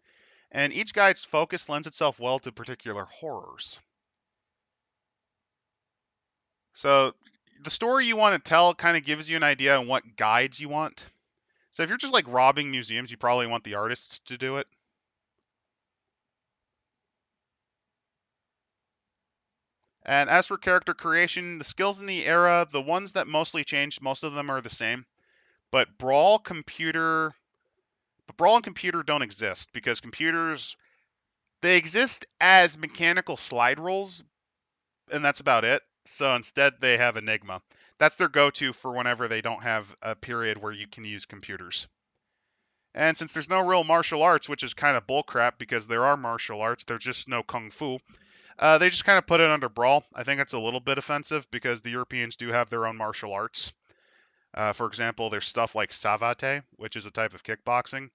And each guide's focus lends itself well to particular horrors. So the story you want to tell kind of gives you an idea on what guides you want. So if you're just like robbing museums, you probably want the artists to do it. And as for character creation, the skills in the era, the ones that mostly changed, most of them are the same. But Brawl and computer don't exist because computers, they exist as mechanical slide rules, and that's about it. So instead, they have Enigma. That's their go-to for whenever they don't have a period where you can use computers. And since there's no real martial arts, which is kind of bullcrap because there are martial arts, there's just no kung fu. They just kind of put it under brawl. I think it's a little bit offensive because the Europeans do have their own martial arts. For example, there's stuff like savate, which is a type of kickboxing.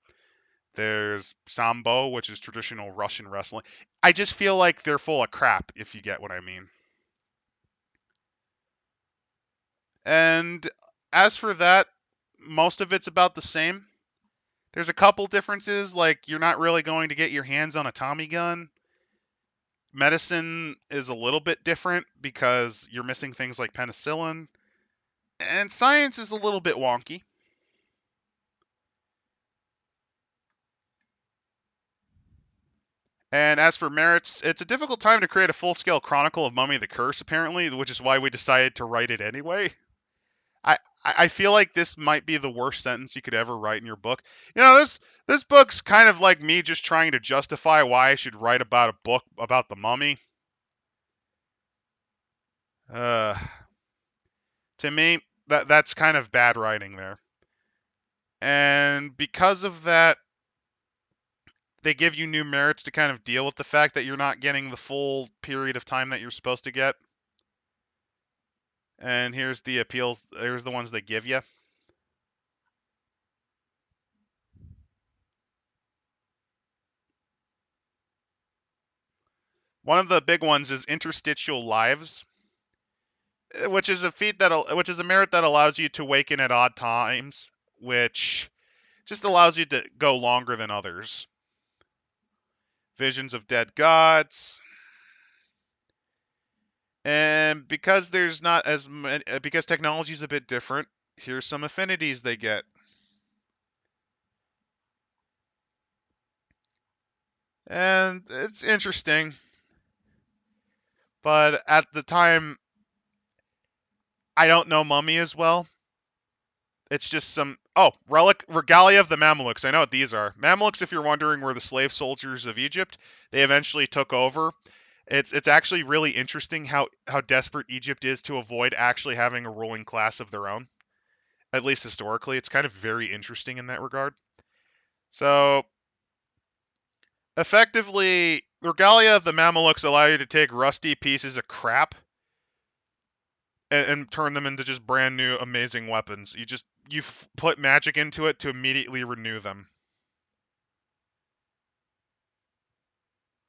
There's sambo, which is traditional Russian wrestling. I just feel like they're full of crap, if you get what I mean. And as for that, most of it's about the same. There's a couple differences, like you're not really going to get your hands on a Tommy gun. Medicine is a little bit different because you're missing things like penicillin. And science is a little bit wonky. And as for merits, it's a difficult time to create a full-scale chronicle of Mummy the Curse, apparently, which is why we decided to write it anyway. I feel like this might be the worst sentence you could ever write in your book. This book's kind of like me just trying to justify why I should write about a book about the mummy. Uh, to me, that's kind of bad writing there. And because of that, they give you new merits to kind of deal with the fact that you're not getting the full period of time that you're supposed to get. And here's the appeals. Here's the ones they give you. One of the big ones is interstitial lives, which is which is a merit that allows you to waken at odd times, which just allows you to go longer than others. visions of dead gods. And because there's not as many, because technology is a bit different, here's some affinities they get. And it's interesting, but at the time, I don't know mummy as well. It's just some relic regalia of the Mamelukes. I know what these are. Mamelukes, if you're wondering, were the slave soldiers of Egypt. They eventually took over. It's actually really interesting how desperate Egypt is to avoid actually having a ruling class of their own. At least historically, it's kind of very interesting in that regard. So effectively, the regalia of the Mamelukes allow you to take rusty pieces of crap and turn them into just brand new amazing weapons. You put magic into it to immediately renew them,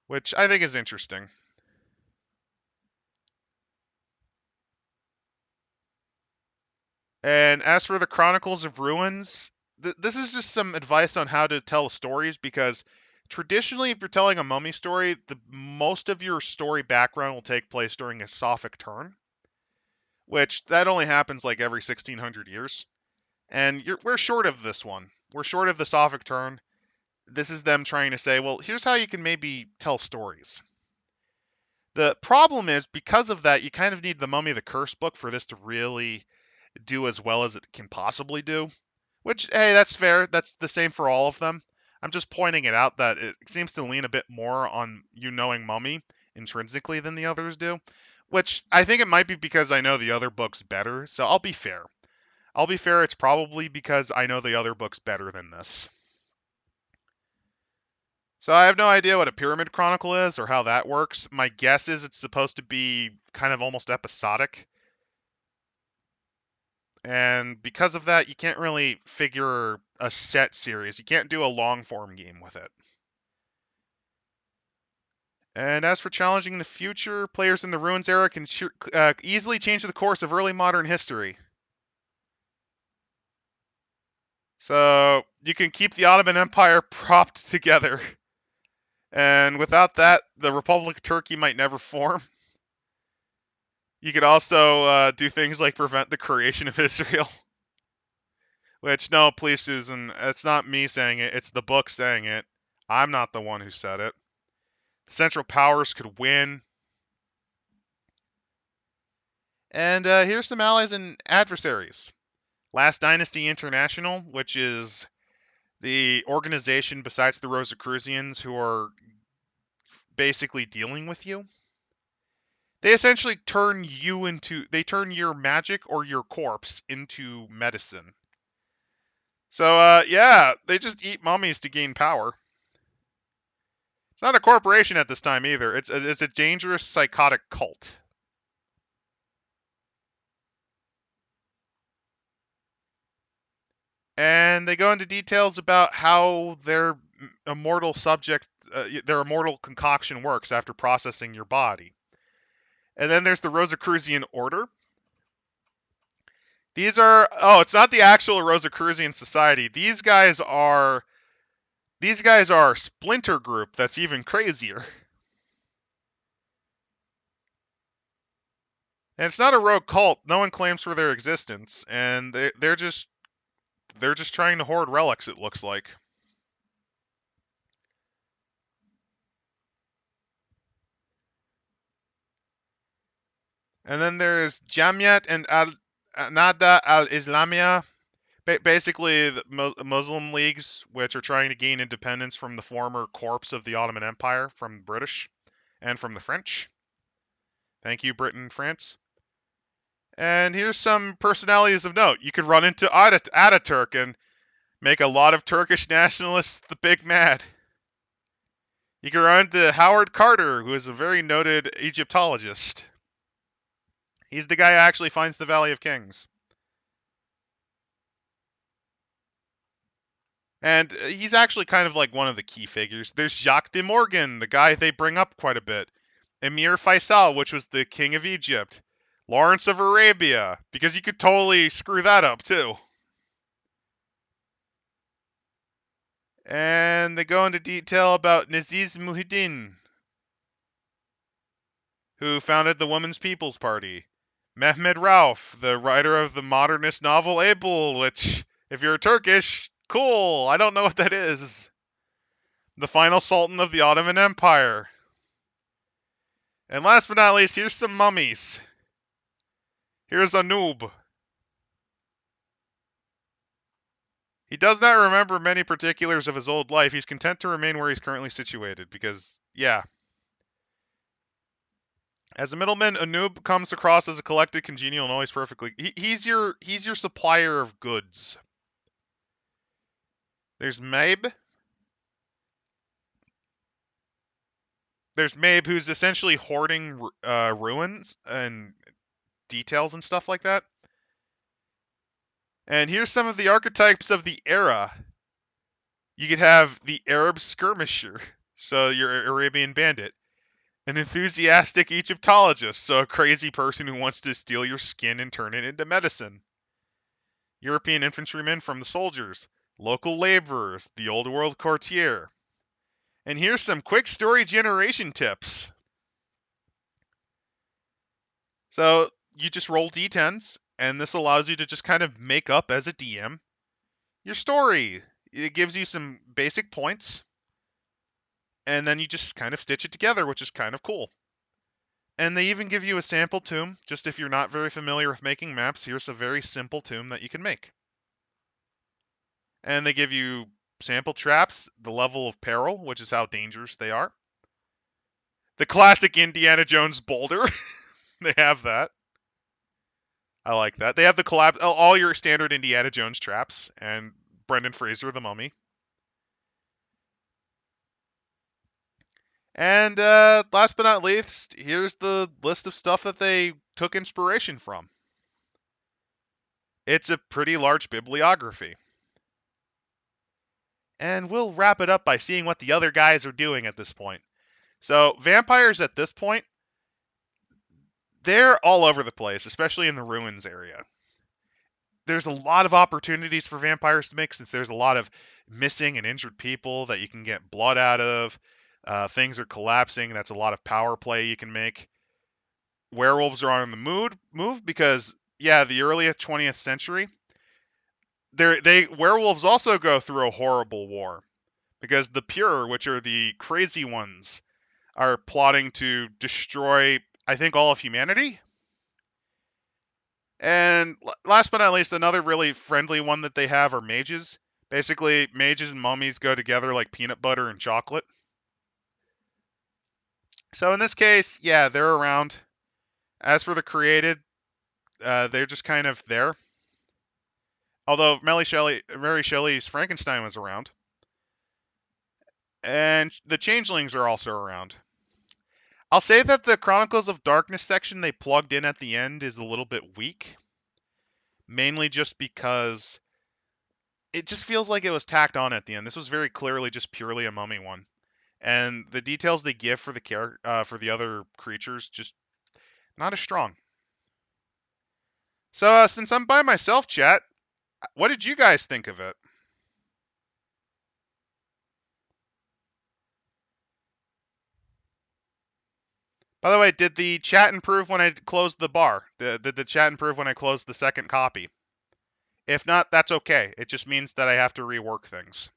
which I think is interesting. And as for the Chronicles of Ruins, this is just some advice on how to tell stories, because traditionally, if you're telling a mummy story, most of your story background will take place during a Sophic turn, which that only happens like every 1600 years. And we're short of this one. We're short of the Sophic turn. This is them trying to say, well, here's how you can maybe tell stories. The problem is, because of that, you kind of need the Mummy the Curse book for this to really do as well as it can possibly do. Which, hey, that's fair. That's the same for all of them. I'm just pointing it out that it seems to lean a bit more on you knowing Mummy intrinsically than the others do. Which I think it might be because I know the other books better, so I'll be fair. It's probably because I know the other books better than this. So I have no idea what a pyramid chronicle is or how that works. My guess is it's supposed to be kind of almost episodic. And because of that, you can't really figure a set series. You can't do a long form game with it. And as for challenging the future, players in the Ruins era can easily change the course of early modern history. So you can keep the Ottoman Empire propped together. And without that, the Republic of Turkey might never form. You could also do things like prevent the creation of Israel. Which, no, please, Susan, it's not me saying it, it's the book saying it. I'm not the one who said it. The Central Powers could win. And here's some allies and adversaries. Last Dynasty International, which is the organization besides the Rosicrucians who are basically dealing with you. They essentially turn your magic or your corpse into medicine. So, yeah, they just eat mummies to gain power. It's not a corporation at this time either. It's a dangerous psychotic cult. And they go into details about how their immortal concoction works after processing your body. And then there's the Rosicrucian Order. It's not the actual Rosicrucian Society. These guys are a splinter group that's even crazier. And it's not a rogue cult. No one claims for their existence, and they're just trying to hoard relics, it looks like. And then there's Jamiat and Nada al-Islamiyah, basically the Muslim leagues, which are trying to gain independence from the former corpse of the Ottoman Empire, from the British and from the French. Thank you, Britain and France. And here's some personalities of note. You could run into Ataturk and make a lot of Turkish nationalists the big mad. You could run into Howard Carter, who is a very noted Egyptologist. He's the guy who actually finds the Valley of Kings. And he's actually kind of like one of the key figures. There's Jacques de Morgan, the guy they bring up quite a bit. Emir Faisal, which was the king of Egypt. Lawrence of Arabia, because you could totally screw that up too. And they go into detail about Naziz Muhyiddin, who founded the Women's People's Party. Mehmed Rauf, the writer of the modernist novel Abel, which, if you're Turkish, cool, I don't know what that is. The final sultan of the Ottoman Empire. And last but not least, here's some mummies. Here's Anub. He does not remember many particulars of his old life. He's content to remain where he's currently situated because, yeah. As a middleman, Anub comes across as a collected, congenial, and always perfectly. He's your supplier of goods. There's Mabe. There's Mabe, who's essentially hoarding ruins and details and stuff like that. And here's some of the archetypes of the era. You could have the Arab skirmisher, so you're Arabian bandit. An enthusiastic Egyptologist, so a crazy person who wants to steal your skin and turn it into medicine. European infantrymen from the soldiers. Local laborers, the old world courtier. And here's some quick story generation tips. So you just roll d10s, and this allows you to just kind of make up as a DM your story. It gives you some basic points, and then you just kind of stitch it together, which is kind of cool. And they even give you a sample tomb, just if you're not very familiar with making maps, here's a very simple tomb that you can make. And they give you sample traps, the level of peril, which is how dangerous they are. The classic Indiana Jones boulder, they have that. I like that. They have the collapse, all your standard Indiana Jones traps, and Brendan Frasier, the mummy. And last but not least, here's the list of stuff that they took inspiration from. It's a pretty large bibliography. And we'll wrap it up by seeing what the other guys are doing at this point. So, vampires at this point, they're all over the place, especially in the ruins area. There's a lot of opportunities for vampires to make, since there's a lot of missing and injured people that you can get blood out of. Things are collapsing. That's a lot of power play you can make. Werewolves are on the move because, yeah, the early 20th century, werewolves also go through a horrible war because the pure, which are the crazy ones, are plotting to destroy, I think, all of humanity. And last but not least, another really friendly one that they have are mages. Basically, mages and mummies go together like peanut butter and chocolate. So in this case, yeah, they're around. As for the created, they're just kind of there. Although Mary Shelley's Frankenstein was around. And the changelings are also around. I'll say that the Chronicles of Darkness section they plugged in at the end is a little bit weak. Mainly just because it just feels like it was tacked on at the end. This was very clearly just purely a mummy one. And the details they give for the other creatures just not as strong. So since I'm by myself, chat, what did you guys think of it? By the way, did the chat improve when I closed the bar? Did the chat improve when I closed the second copy? If not, that's okay. It just means that I have to rework things.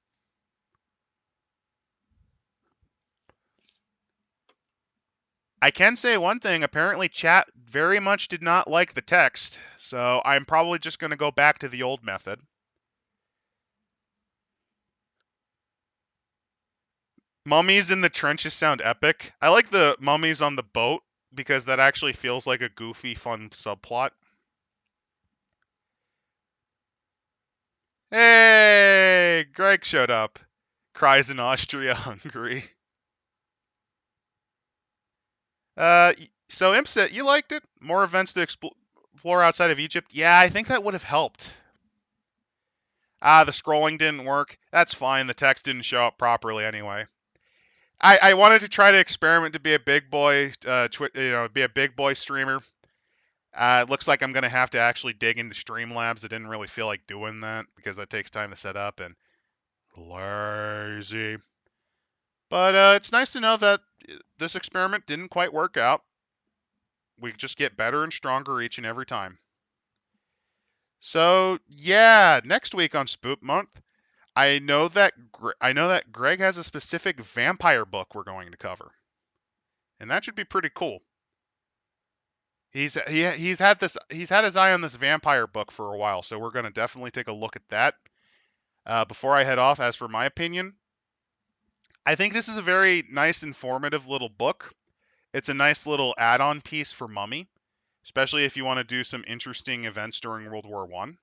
I can say one thing. Apparently, chat very much did not like the text, so I'm probably just going to go back to the old method. Mummies in the trenches sound epic. I like the mummies on the boat because that actually feels like a goofy, fun subplot. Hey, Greg showed up. Cries in Austria, Hungary. So Impset, you liked it? More events to explore outside of Egypt? Yeah, I think that would have helped. The scrolling didn't work. That's fine. The text didn't show up properly anyway. I wanted to try to experiment to be a big boy, be a big boy streamer. It looks like I'm gonna have to actually dig into Streamlabs. I didn't really feel like doing that because that takes time to set up, and Lazy. But it's nice to know that this experiment didn't quite work out. We just get better and stronger each and every time. So yeah, next week on Spoop Month, I know that Greg has a specific vampire book we're going to cover, and that should be pretty cool. He's had his eye on this vampire book for a while, so we're going to definitely take a look at that. Before I head off, as for my opinion, I think this is a very nice, informative little book. It's a nice little add-on piece for Mummy, especially if you want to do some interesting events during World War One.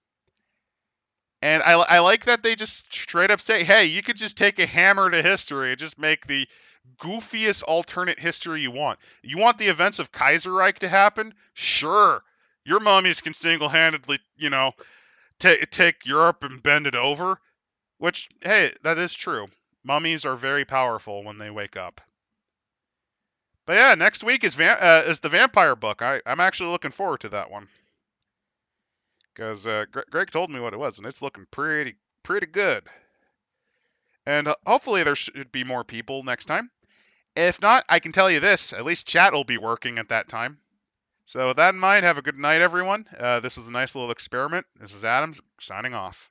And I like that they just straight up say, hey, you could just take a hammer to history and just make the goofiest alternate history you want. You want the events of Kaiserreich to happen? Sure. Your mummies can single-handedly, take Europe and bend it over. Which, hey, that is true. Mummies are very powerful when they wake up. But yeah, next week is the vampire book. I'm actually looking forward to that one because Greg told me what it was, and it's looking pretty good. And hopefully there should be more people next time. If not, I can tell you this: at least chat will be working at that time. So with that in mind, have a good night, everyone. This was a nice little experiment. This is Adams signing off.